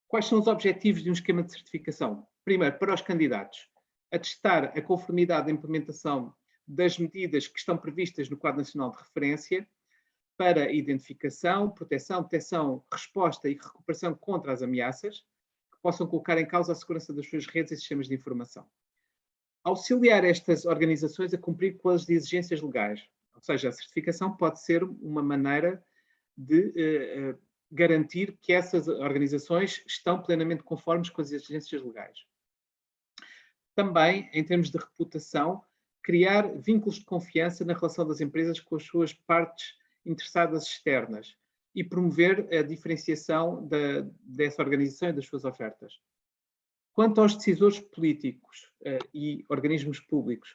[SPEAKER 1] Quais são os objetivos de um esquema de certificação? Primeiro, para os candidatos, atestar a conformidade da implementação das medidas que estão previstas no Quadro Nacional de Referência para identificação, proteção, detecção, resposta e recuperação contra as ameaças que possam colocar em causa a segurança das suas redes e sistemas de informação. Auxiliar estas organizações a cumprir com as exigências legais, ou seja, a certificação pode ser uma maneira de garantir que essas organizações estão plenamente conformes com as exigências legais. Também, em termos de reputação, criar vínculos de confiança na relação das empresas com as suas partes interessadas externas e promover a diferenciação dessa organização e das suas ofertas. Quanto aos decisores políticos e organismos públicos,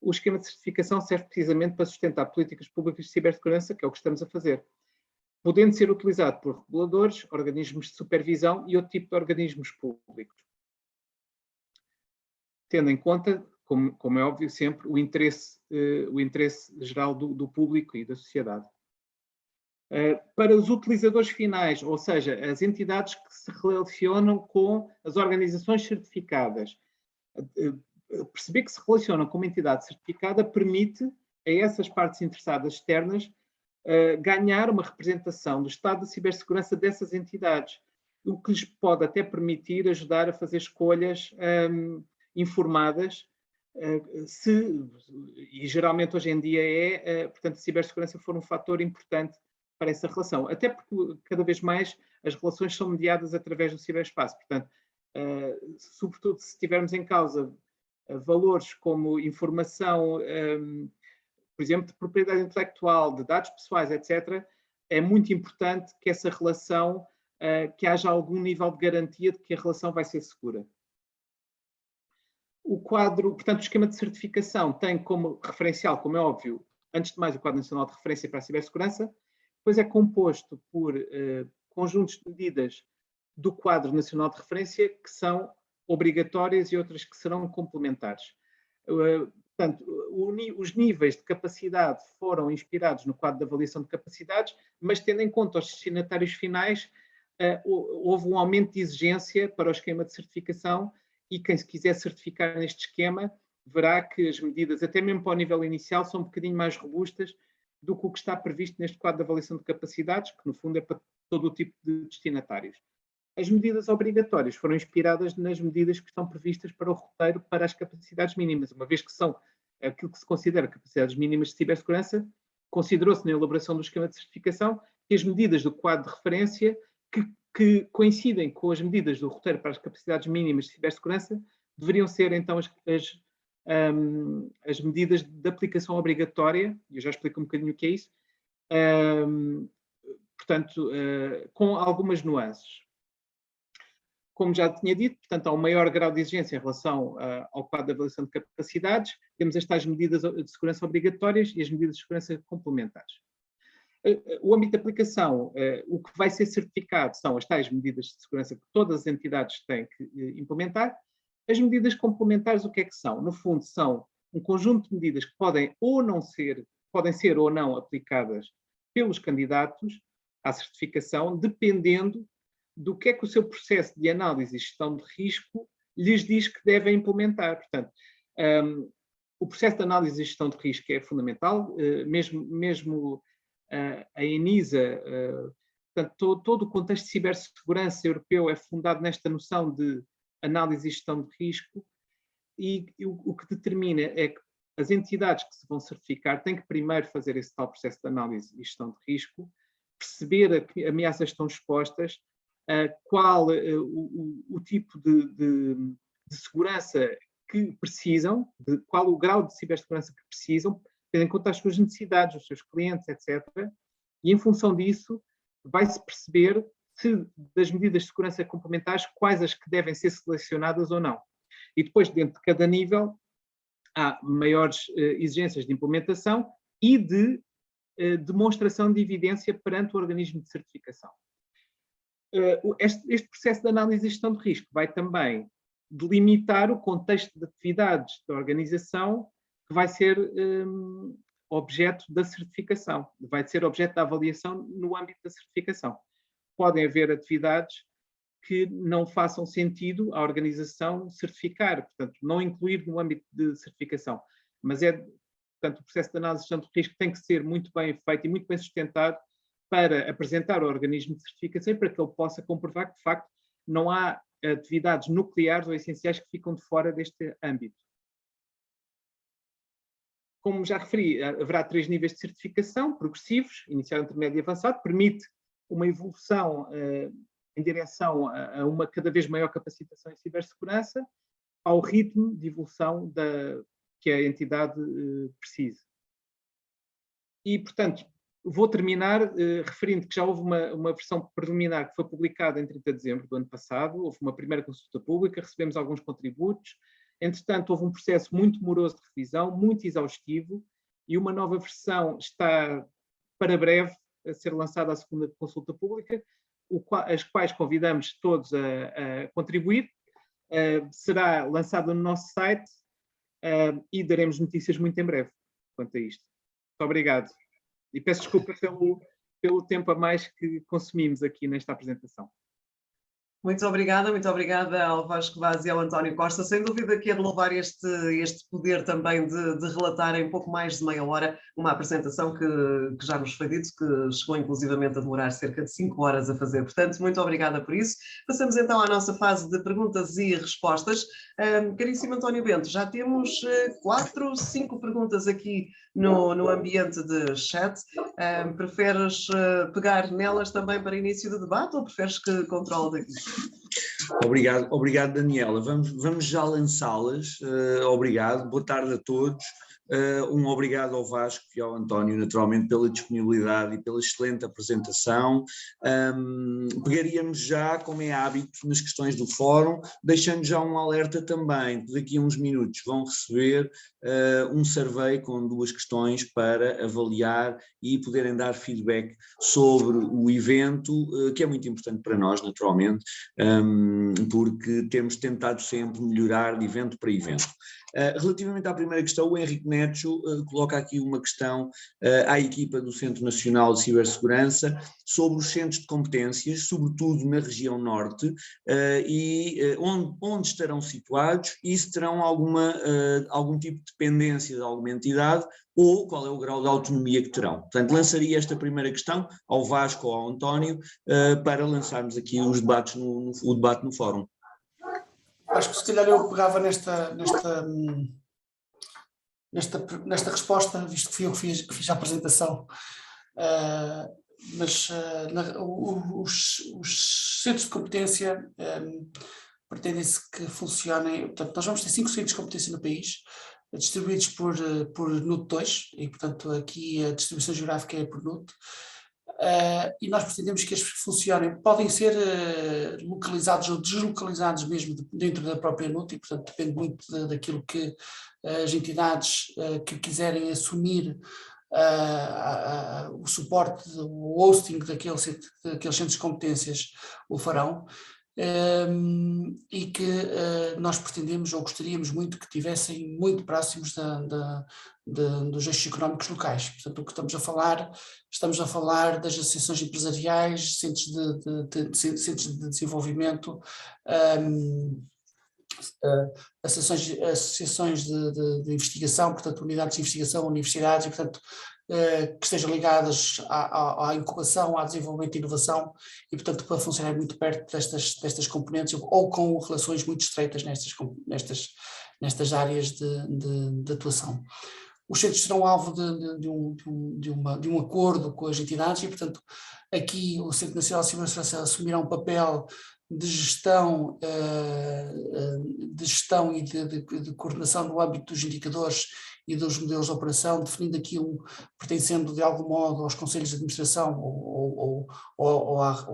[SPEAKER 1] o esquema de certificação serve precisamente para sustentar políticas públicas de cibersegurança, que é o que estamos a fazer, podendo ser utilizado por reguladores, organismos de supervisão e outro tipo de organismos públicos, tendo em conta, como é óbvio sempre, o interesse geral do público e da sociedade. Para os utilizadores finais, ou seja, as entidades que se relacionam com as organizações certificadas, perceber que se relacionam com uma entidade certificada permite a essas partes interessadas externas ganhar uma representação do estado de cibersegurança dessas entidades, o que lhes pode até permitir ajudar a fazer escolhas informadas, e geralmente hoje em dia portanto, a cibersegurança for um fator importante para essa relação, até porque cada vez mais as relações são mediadas através do ciberespaço, portanto, sobretudo se tivermos em causa valores como informação, por exemplo, de propriedade intelectual, de dados pessoais, etc., é muito importante que essa relação, que haja algum nível de garantia de que a relação vai ser segura. O quadro, portanto, o esquema de certificação tem como referencial, como é óbvio, antes de mais o Quadro Nacional de Referência para a Cibersegurança, depois é composto por conjuntos de medidas do Quadro Nacional de Referência que são obrigatórias e outras que serão complementares. Portanto, os níveis de capacidade foram inspirados no quadro de avaliação de capacidades, mas tendo em conta os destinatários finais, houve um aumento de exigência para o esquema de certificação e quem se quiser certificar neste esquema verá que as medidas, até mesmo para o nível inicial, são um bocadinho mais robustas do que o que está previsto neste quadro de avaliação de capacidades, que no fundo é para todo o tipo de destinatários. As medidas obrigatórias foram inspiradas nas medidas que estão previstas para o roteiro para as capacidades mínimas, uma vez que são aquilo que se considera capacidades mínimas de cibersegurança, considerou-se na elaboração do esquema de certificação que as medidas do quadro de referência que coincidem com as medidas do roteiro para as capacidades mínimas de cibersegurança deveriam ser então as medidas de aplicação obrigatória, e eu já explico um bocadinho o que é isso, portanto, com algumas nuances. Como já tinha dito, portanto, há um maior grau de exigência em relação ao quadro de avaliação de capacidades, temos as tais medidas de segurança obrigatórias e as medidas de segurança complementares. O âmbito de aplicação, o que vai ser certificado são as tais medidas de segurança que todas as entidades têm que implementar, As medidas complementares, o que é que são? No fundo, são um conjunto de medidas que podem ser ou não aplicadas pelos candidatos à certificação, dependendo do que é que o seu processo de análise e gestão de risco lhes diz que devem implementar. Portanto, o processo de análise e gestão de risco é fundamental, mesmo a ENISA, portanto, todo o contexto de cibersegurança europeu é fundado nesta noção de análise e gestão de risco, e o que determina é que as entidades que se vão certificar têm que primeiro fazer esse tal processo de análise e gestão de risco, perceber a que ameaças estão expostas, qual o tipo de segurança que precisam, qual o grau de cibersegurança que precisam, tendo em conta as suas necessidades, os seus clientes, etc. E em função disso, vai-se perceber se das medidas de segurança complementares, quais as que devem ser selecionadas ou não. E depois, dentro de cada nível, há maiores exigências de implementação e de demonstração de evidência perante o organismo de certificação. Este processo de análise e gestão de risco vai também delimitar o contexto de atividades da organização que vai ser objeto da certificação, vai ser objeto da avaliação no âmbito da certificação. Podem haver atividades que não façam sentido à organização certificar, portanto, não incluir no âmbito de certificação, mas portanto, o processo de análise e gestão de risco tem que ser muito bem feito e muito bem sustentado para apresentar ao organismo de certificação e para que ele possa comprovar que, de facto, não há atividades nucleares ou essenciais que ficam de fora deste âmbito. Como já referi, haverá 3 níveis de certificação progressivos, inicial, intermédio e avançado, permite uma evolução em direção a uma cada vez maior capacitação em cibersegurança, ao ritmo de evolução que a entidade precise. E, portanto, vou terminar referindo que já houve uma versão preliminar que foi publicada em 30 de dezembro do ano passado, houve uma primeira consulta pública, recebemos alguns contributos, entretanto houve um processo muito moroso de revisão, muito exaustivo, e uma nova versão está para breve a ser lançada à segunda consulta pública, as quais convidamos todos a contribuir. Será lançada no nosso site e daremos notícias muito em breve quanto a isto. Muito obrigado. E peço desculpa pelo tempo a mais que consumimos aqui nesta apresentação.
[SPEAKER 2] Muito obrigada ao Vasco Vaz e ao António Costa. Sem dúvida que é de louvar este poder também de relatar em pouco mais de meia hora uma apresentação que já nos foi dito, que chegou inclusivamente a demorar cerca de 5 horas a fazer. Portanto, muito obrigada por isso. Passamos então à nossa fase de perguntas e respostas. Caríssimo António Bento, já temos 4, 5 perguntas aqui no ambiente de chat. Preferes pegar nelas também para início do debate ou preferes que controle daqui?
[SPEAKER 3] Obrigado Daniela. Vamos já lançá-las. Obrigado, boa tarde a todos. Um obrigado ao Vasco e ao António, naturalmente, pela disponibilidade e pela excelente apresentação. Pegaríamos já, como é hábito, nas questões do fórum, deixando já um alerta também, que daqui a uns minutos vão receber um survey com 2 questões para avaliar e poderem dar feedback sobre o evento, que é muito importante para nós, naturalmente, porque temos tentado sempre melhorar de evento para evento. Relativamente à primeira questão, o Henrique Neto coloca aqui uma questão à equipa do Centro Nacional de Cibersegurança sobre os centros de competências, sobretudo na região norte, e onde estarão situados e se terão algum tipo de dependência de alguma entidade ou qual é o grau de autonomia que terão. Portanto, lançaria esta primeira questão ao Vasco ou ao António para lançarmos aqui o debate no fórum.
[SPEAKER 4] Acho que se calhar eu pegava nesta resposta, visto que fui eu que fiz a apresentação, mas os centros de competência pretendem-se que funcionem, portanto nós vamos ter 5 centros de competência no país, distribuídos por NUT 2, e portanto aqui a distribuição geográfica é por NUT, e nós pretendemos que estes funcionem, podem ser localizados ou deslocalizados mesmo dentro da própria NUT, e portanto depende muito daquilo que as entidades que quiserem assumir o suporte, o hosting daqueles centros de competências o farão. e que nós pretendemos ou gostaríamos muito que estivessem muito próximos dos eixos económicos locais. Portanto, o que estamos a falar das associações empresariais, centros de desenvolvimento, associações de investigação, portanto, unidades de investigação, universidades, e, portanto, que estejam ligadas à incubação, ao desenvolvimento e inovação, e, portanto, para funcionar muito perto destas componentes, ou com relações muito estreitas nestas áreas de atuação. Os centros serão alvo de um acordo com as entidades e, portanto, aqui o Centro Nacional de Cibersegurança assumirá um papel de gestão e de coordenação no âmbito dos indicadores e dos modelos de operação, definindo aqui pertencendo de algum modo aos conselhos de administração ou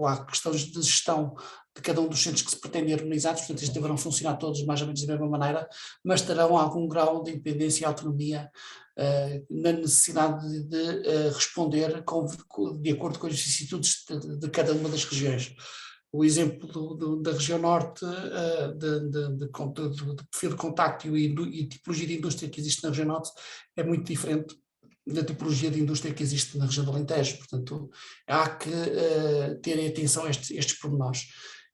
[SPEAKER 4] à questões de gestão de cada um dos centros que se pretendem harmonizados, portanto estes deverão funcionar todos mais ou menos da mesma maneira, mas terão algum grau de independência e autonomia na necessidade de responder de acordo com as vicissitudes de cada uma das regiões. O exemplo da região norte, de perfil de contacto e tipologia de indústria que existe na região norte é muito diferente da tipologia de indústria que existe na região do Alentejo, portanto há que terem atenção a estes pormenores.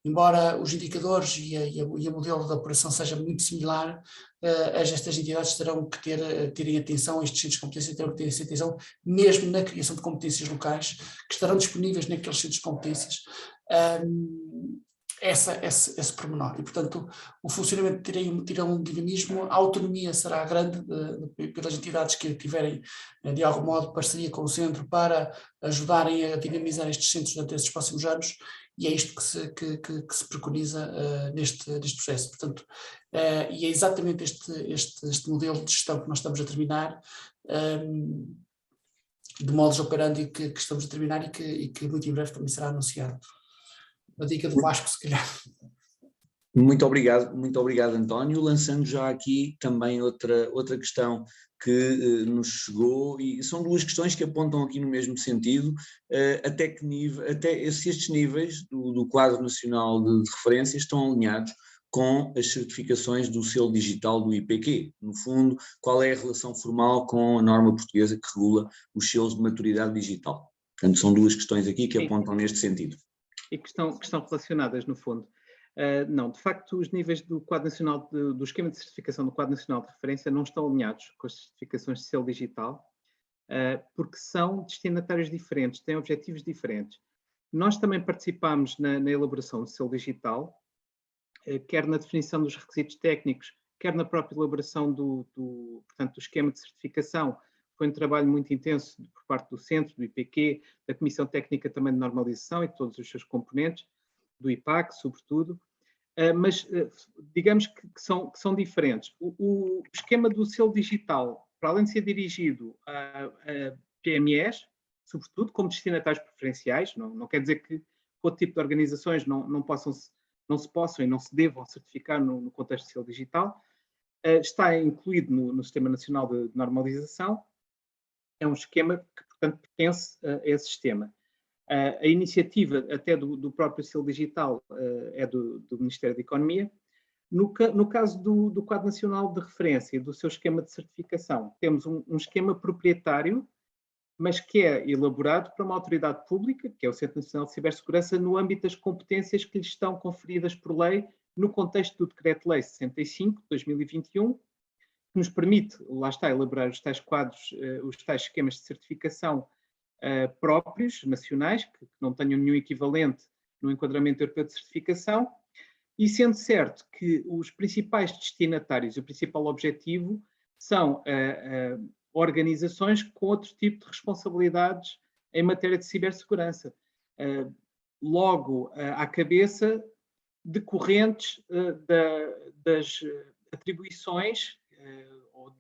[SPEAKER 4] Embora os indicadores e o modelo de operação seja muito similar, estas entidades terão que terem atenção, estes centros de competência terão que ter atenção mesmo na criação de competências locais que estarão disponíveis naqueles centros de competências, esse pormenor. E, portanto, o funcionamento terá um dinamismo, a autonomia será grande pelas entidades que tiverem, de algum modo, parceria com o centro para ajudarem a dinamizar estes centros durante esses próximos anos, e é isto que se preconiza neste processo. Portanto, e é exatamente este modelo de gestão que nós estamos a terminar, de modus operandi que estamos a terminar e que muito em breve também será anunciado. A dica do Vasco, se calhar.
[SPEAKER 3] Muito obrigado, António. Lançando já aqui também outra questão que nos chegou, e são duas questões que apontam aqui no mesmo sentido, até que nível, se estes níveis do quadro nacional de referência estão alinhados com as certificações do selo digital do IPQ. No fundo, qual é a relação formal com a norma portuguesa que regula os selos de maturidade digital? Portanto, são duas questões aqui que apontam neste sentido.
[SPEAKER 1] E que estão relacionadas, no fundo. Não, de facto, os níveis do quadro nacional, do esquema de certificação do quadro nacional de referência não estão alinhados com as certificações de selo digital, porque são destinatários diferentes, têm objetivos diferentes. Nós também participámos na elaboração do selo digital, quer na definição dos requisitos técnicos, quer na própria elaboração portanto, do esquema de certificação. Foi um trabalho muito intenso por parte do Centro, do IPQ, da Comissão Técnica também de Normalização e de todos os seus componentes, do IPAC, sobretudo, mas digamos que são diferentes. O esquema do selo digital, para além de ser dirigido a PMEs, sobretudo, como destinatários preferenciais, não quer dizer que outro tipo de organizações não se possam e não se devam certificar no contexto de selo digital, está incluído no Sistema Nacional de Normalização. É um esquema que, portanto, pertence a esse sistema. A iniciativa até do próprio selo digital é do Ministério da Economia. No caso do Quadro Nacional de Referência e do seu esquema de certificação, temos um esquema proprietário, mas que é elaborado para uma autoridade pública, que é o Centro Nacional de Cibersegurança, no âmbito das competências que lhes estão conferidas por lei no contexto do Decreto-Lei 65 de 2021, que nos permite, lá está, elaborar os tais quadros, os tais esquemas de certificação próprios, nacionais, que não tenham nenhum equivalente no enquadramento europeu de certificação, e sendo certo que os principais destinatários e o principal objetivo são organizações com outro tipo de responsabilidades em matéria de cibersegurança. Logo, à cabeça decorrentes das atribuições ou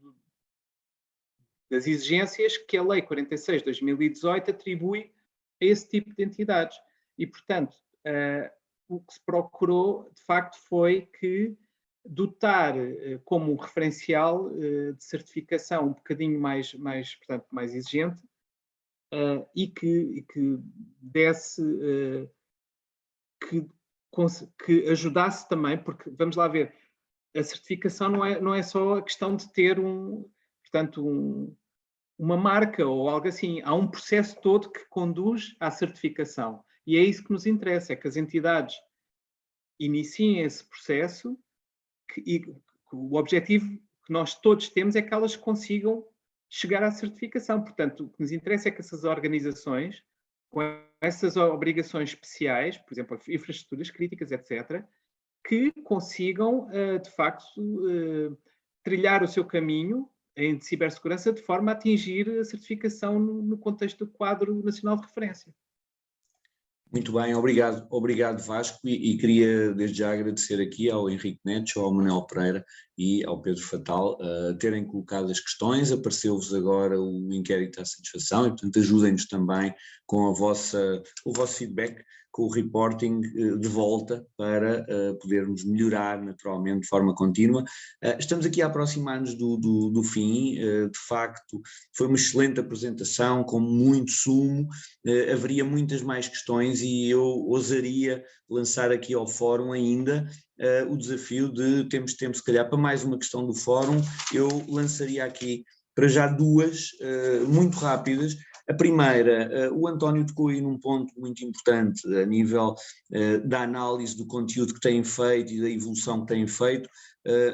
[SPEAKER 1] das exigências que a Lei 46 de 2018 atribui a esse tipo de entidades. E, portanto, o que se procurou, de facto, foi que dotar como referencial de certificação um bocadinho portanto, mais exigente e que desse, que que ajudasse também, porque vamos lá ver, a certificação não é só a questão de ter uma marca ou algo assim, há um processo todo que conduz à certificação. E é isso que nos interessa, é que as entidades iniciem esse processo e o objetivo que nós todos temos é que elas consigam chegar à certificação. Portanto, o que nos interessa é que essas organizações, com essas obrigações especiais, por exemplo, infraestruturas críticas, etc., que consigam, de facto, trilhar o seu caminho em cibersegurança de forma a atingir a certificação no contexto do quadro nacional de referência.
[SPEAKER 3] Muito bem, obrigado Vasco, e queria desde já agradecer aqui ao Henrique Neto, ao Manuel Pereira e ao Pedro Fatal terem colocado as questões. Apareceu-vos agora o inquérito à satisfação e, portanto, ajudem-nos também com o vosso feedback, com o reporting de volta para podermos melhorar naturalmente de forma contínua. Estamos aqui a aproximar-nos do fim, de facto foi uma excelente apresentação com muito sumo, haveria muitas mais questões e eu ousaria lançar aqui ao fórum ainda o desafio de termos tempo se calhar para mais uma questão do fórum. Eu lançaria aqui para já duas muito rápidas. A primeira, o António tocou aí num ponto muito importante a nível da análise do conteúdo que têm feito e da evolução que têm feito,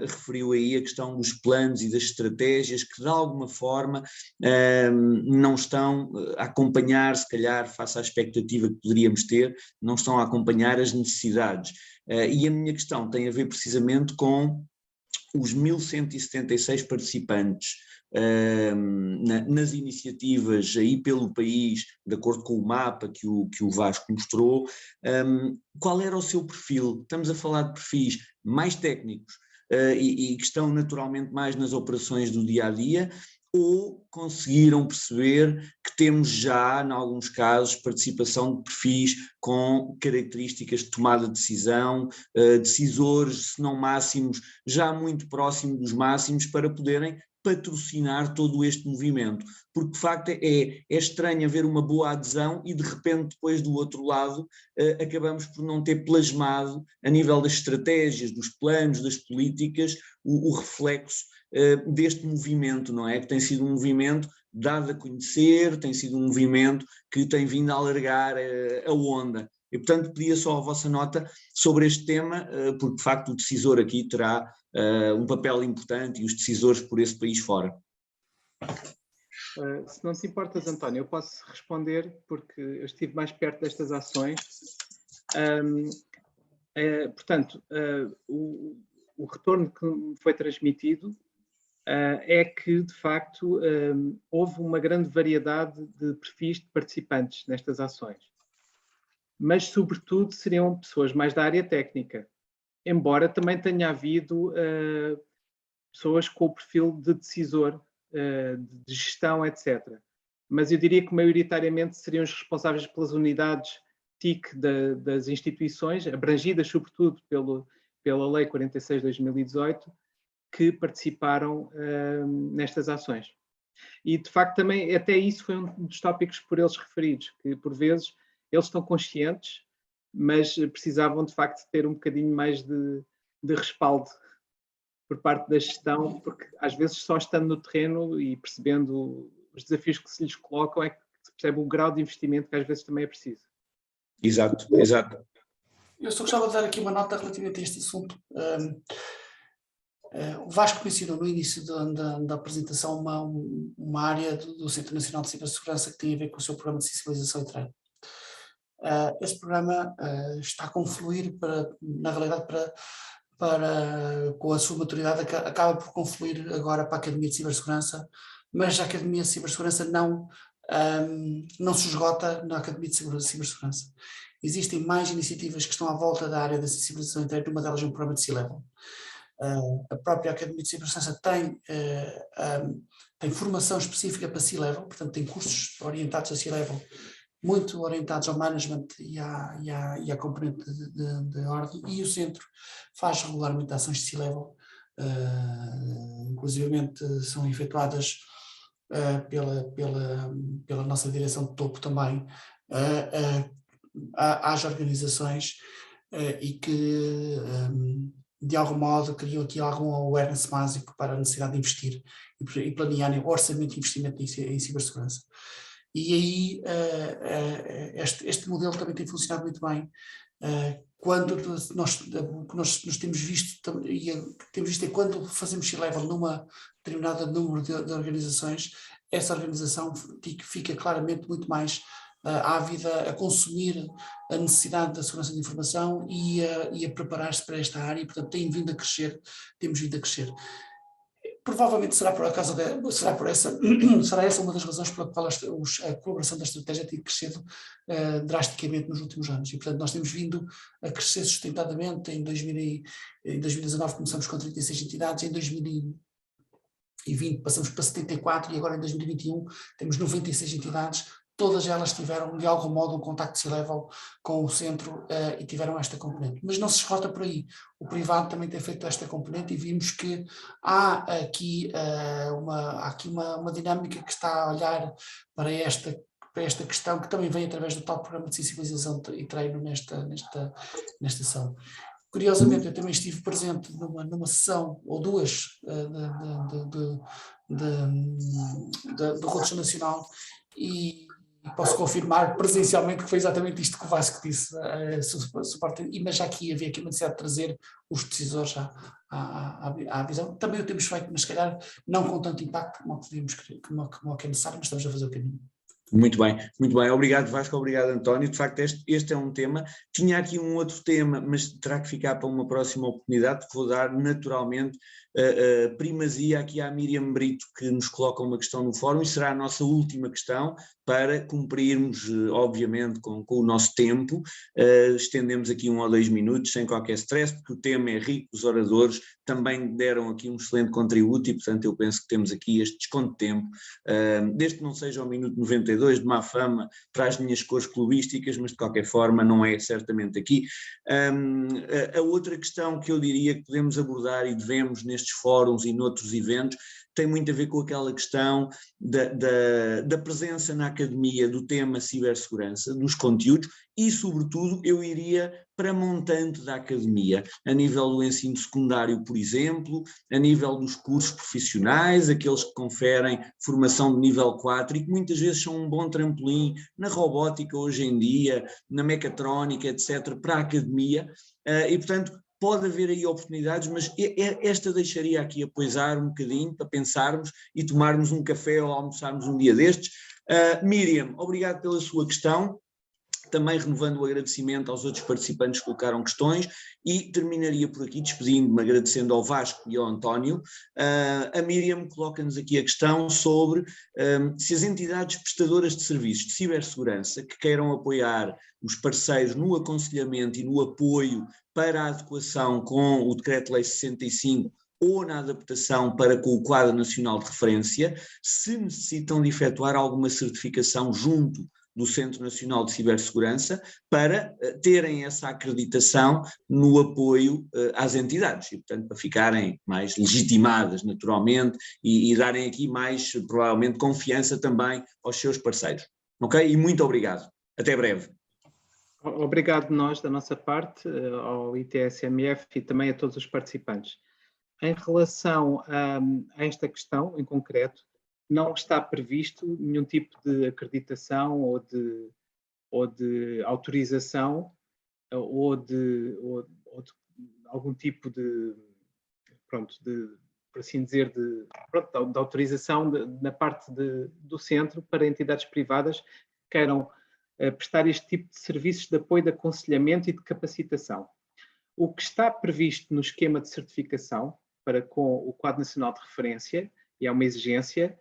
[SPEAKER 3] referiu aí a questão dos planos e das estratégias que de alguma forma não estão a acompanhar, se calhar face à expectativa que poderíamos ter, não estão a acompanhar as necessidades. E a minha questão tem a ver precisamente com os 1176 participantes nas iniciativas aí pelo país, de acordo com o mapa que o Vasco mostrou. Qual era o seu perfil? Estamos a falar de perfis mais técnicos e que estão naturalmente mais nas operações do dia-a-dia, ou conseguiram perceber que temos já, em alguns casos, participação de perfis com características de tomada de decisão, decisores, se não máximos, já muito próximo dos máximos, para poderem patrocinar todo este movimento, porque de facto é estranho haver uma boa adesão e de repente depois do outro lado acabamos por não ter plasmado a nível das estratégias, dos planos, das políticas, o reflexo deste movimento, não é? Que tem sido um movimento dado a conhecer, tem sido um movimento que tem vindo a alargar a onda. E, portanto, pedia só a vossa nota sobre este tema, porque, de facto, o decisor aqui terá um papel importante e os decisores por esse país fora.
[SPEAKER 1] Se não te importas, António, eu posso responder, porque eu estive mais perto destas ações. Portanto, o retorno que me foi transmitido é que, de facto, houve uma grande variedade de perfis de participantes nestas ações. Mas, sobretudo, seriam pessoas mais da área técnica, embora também tenha havido pessoas com o perfil de decisor, de gestão, etc. Mas eu diria que, maioritariamente, seriam os responsáveis pelas unidades TIC das instituições, abrangidas, sobretudo, pela Lei 46 de 2018, que participaram nestas ações. E, de facto, também, até isso foi um dos tópicos por eles referidos, que, por vezes, eles estão conscientes, mas precisavam, de facto, ter um bocadinho mais de respaldo por parte da gestão, porque, às vezes, só estando no terreno e percebendo os desafios que se lhes colocam, é que se percebe o grau de investimento que, às vezes, também é preciso.
[SPEAKER 3] Exato.
[SPEAKER 4] Eu só gostava de dar aqui uma nota relativamente a este assunto. O Vasco mencionou no início da apresentação uma área do Centro Nacional de Cibersegurança que tem a ver com o seu programa de sensibilização e treino. Este programa está a confluir, na realidade, com a sua maturidade, acaba por confluir agora para a Academia de Cibersegurança, mas a Academia de Cibersegurança não se esgota na Academia de Cibersegurança. Existem mais iniciativas que estão à volta da área da sensibilização interna, uma delas é um programa de C-Level. A própria Academia de Cibersegurança tem formação específica para C-Level, portanto tem cursos orientados a C-Level, muito orientados ao management e à componente de ordem, e o centro faz regularmente ações de C-Level, inclusivamente são efetuadas pela nossa direção de topo também, às organizações e que, de algum modo, criam aqui algum awareness básico para a necessidade de investir e planearem o orçamento de investimento em cibersegurança. E aí este modelo também tem funcionado muito bem. Quando nós temos visto, e temos visto é quando fazemos C-Level numa determinada número de organizações, essa organização fica claramente muito mais ávida a consumir a necessidade da segurança de informação e a preparar-se para esta área, e portanto temos vindo a crescer. Provavelmente será essa uma das razões pela qual a colaboração da estratégia tem crescido drasticamente nos últimos anos, e portanto nós temos vindo a crescer sustentadamente. Em 2019 começamos com 36 entidades, em 2020 passamos para 74 e agora em 2021 temos 96 entidades. Todas elas tiveram, de algum modo, um contacto C-Level com o centro e tiveram esta componente. Mas não se esgota por aí. O privado também tem feito esta componente e vimos que há aqui uma dinâmica que está a olhar para esta questão, que também vem através do tal programa de sensibilização e treino nesta ação. Curiosamente, eu também estive presente numa sessão ou duas do Roadshow Nacional e posso confirmar presencialmente que foi exatamente isto que o Vasco disse, mas já aqui havia uma necessidade de trazer os decisores à visão. Também o temos feito, mas se calhar não com tanto impacto como é necessário, mas estamos a fazer o caminho.
[SPEAKER 3] Muito bem, obrigado Vasco, obrigado António. De facto este é um tema, tinha aqui um outro tema, mas terá que ficar para uma próxima oportunidade, porque vou dar naturalmente primazia aqui à Míriam Brito, que nos coloca uma questão no fórum, e será a nossa última questão para cumprirmos, obviamente, com o nosso tempo. Estendemos aqui 1 ou 2 minutos sem qualquer stress, porque o tema é rico, os oradores também deram aqui um excelente contributo e, portanto, eu penso que temos aqui este desconto de tempo, desde que não seja ao minuto 92 de má fama para as minhas cores clubísticas, mas de qualquer forma não é certamente aqui. A outra questão que eu diria que podemos abordar e devemos nestes fóruns e noutros eventos tem muito a ver com aquela questão da presença na academia do tema cibersegurança, dos conteúdos e, sobretudo, eu iria para montante da academia, a nível do ensino secundário, por exemplo, a nível dos cursos profissionais, aqueles que conferem formação de nível 4 e que muitas vezes são um bom trampolim na robótica hoje em dia, na mecatrónica, etc., para a academia, e, portanto, pode haver aí oportunidades, mas esta deixaria aqui a poisar um bocadinho para pensarmos e tomarmos um café ou almoçarmos um dia destes. Miriam, obrigado pela sua questão, também renovando o agradecimento aos outros participantes que colocaram questões, e terminaria por aqui despedindo-me, agradecendo ao Vasco e ao António. A Miriam coloca-nos aqui a questão sobre se as entidades prestadoras de serviços de cibersegurança que queiram apoiar os parceiros no aconselhamento e no apoio para a adequação com o Decreto-Lei 65 ou na adaptação para com o Quadro Nacional de Referência, se necessitam de efetuar alguma certificação junto do Centro Nacional de Cibersegurança para terem essa acreditação no apoio às entidades e, portanto, para ficarem mais legitimadas naturalmente e darem aqui mais, provavelmente, confiança também aos seus parceiros. Ok? E muito obrigado. Até breve.
[SPEAKER 1] Obrigado nós, da nossa parte, ao ITSMF e também a todos os participantes. Em relação a esta questão em concreto, não está previsto nenhum tipo de acreditação ou de autorização ou de algum tipo de, por assim dizer, de autorização na parte do centro para entidades privadas que queiram prestar este tipo de serviços de apoio, de aconselhamento e de capacitação. O que está previsto no esquema de certificação para com o Quadro Nacional de Referência, e é uma exigência,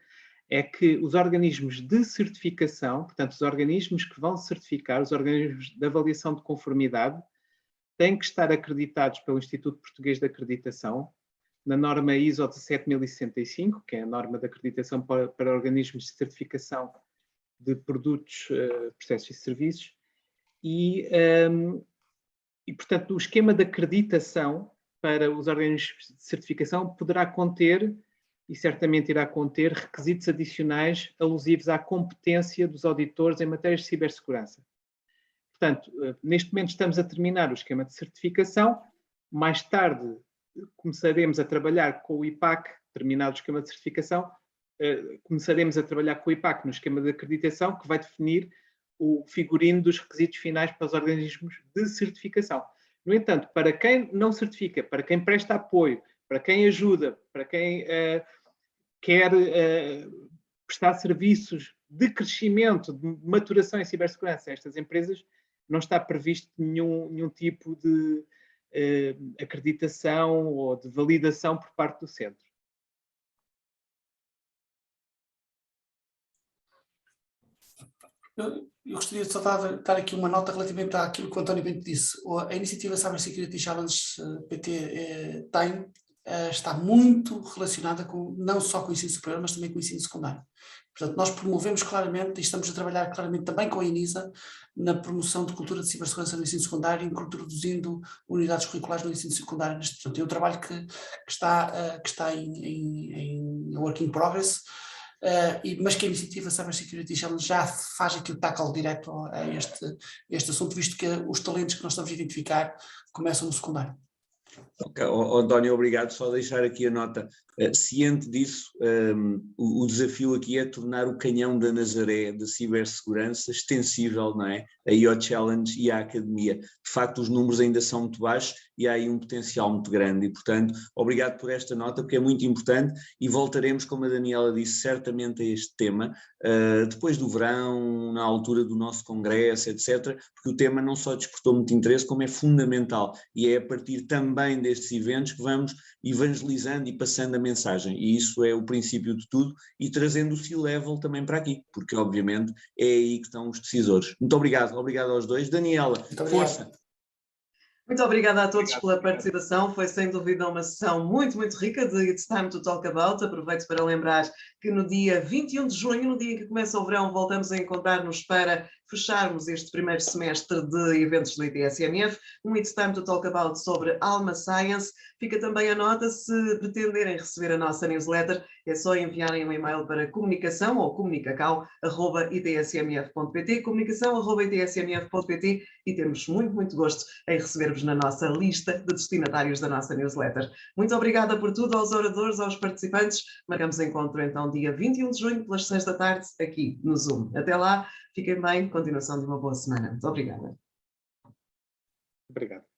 [SPEAKER 1] é que os organismos de certificação, portanto, os organismos que vão certificar, os organismos de avaliação de conformidade, têm que estar acreditados pelo Instituto Português de Acreditação, na norma ISO 17065, que é a norma de acreditação para organismos de certificação de produtos, processos e serviços, e, portanto, o esquema de acreditação para os organismos de certificação poderá conter, e certamente irá conter, requisitos adicionais alusivos à competência dos auditores em matérias de cibersegurança. Portanto, neste momento estamos a terminar o esquema de certificação, mais tarde começaremos a trabalhar com o IPAC, terminado o esquema de certificação, começaremos a trabalhar com o IPAC no esquema de acreditação, que vai definir o figurino dos requisitos finais para os organismos de certificação. No entanto, para quem não certifica, para quem presta apoio, para quem ajuda, para quem quer prestar serviços de crescimento, de maturação em cibersegurança a estas empresas, não está previsto nenhum tipo de acreditação ou de validação por parte do centro.
[SPEAKER 4] Eu gostaria de só dar aqui uma nota relativamente àquilo que o António Bento disse. A iniciativa Cyber Security Challenge PT está muito relacionada não só com o ensino superior, mas também com o ensino secundário. Portanto, nós promovemos claramente e estamos a trabalhar claramente também com a ENISA na promoção de cultura de cibersegurança no ensino secundário, introduzindo unidades curriculares no ensino secundário. Portanto, é um trabalho que está em work in progress. Mas que a iniciativa Cyber Security Challenge já faz aqui o tackle direto a este assunto, visto que os talentos que nós estamos a identificar começam no secundário.
[SPEAKER 3] Ok, António, obrigado. Só deixar aqui a nota, ciente disso, o desafio aqui é tornar o canhão da Nazaré de cibersegurança extensível, não é? A IO Challenge e à Academia. De facto, os números ainda são muito baixos e há aí um potencial muito grande e, portanto, obrigado por esta nota, porque é muito importante e voltaremos, como a Daniela disse, certamente a este tema, depois do verão, na altura do nosso congresso, etc., porque o tema não só despertou muito interesse, como é fundamental e é a partir também destes eventos que vamos evangelizando e passando a mensagem, e isso é o princípio de tudo, e trazendo o C-Level também para aqui, porque obviamente é aí que estão os decisores. Muito obrigado aos dois. Daniela, força!
[SPEAKER 2] Muito obrigada a todos pela participação, foi sem dúvida uma sessão muito, muito rica de It's Time to Talk About. Aproveito para lembrar que no dia 21 de junho, no dia em que começa o verão, voltamos a encontrar-nos para fecharmos este primeiro semestre de eventos do ITSMF, um It's Time to Talk About sobre Alma Science. Fica também a nota, se pretenderem receber a nossa newsletter, é só enviarem um e-mail para comunicação ou comunicacau@itsmf.pt, comunicação@itsmf.pt, e temos muito, muito gosto em receber-vos na nossa lista de destinatários da nossa newsletter. Muito obrigada por tudo, aos oradores, aos participantes. Marcamos encontro então dia 21 de junho, pelas 6 da tarde, aqui no Zoom. Até lá, fiquem bem, continuação de uma boa semana. Muito obrigada.
[SPEAKER 1] Obrigado.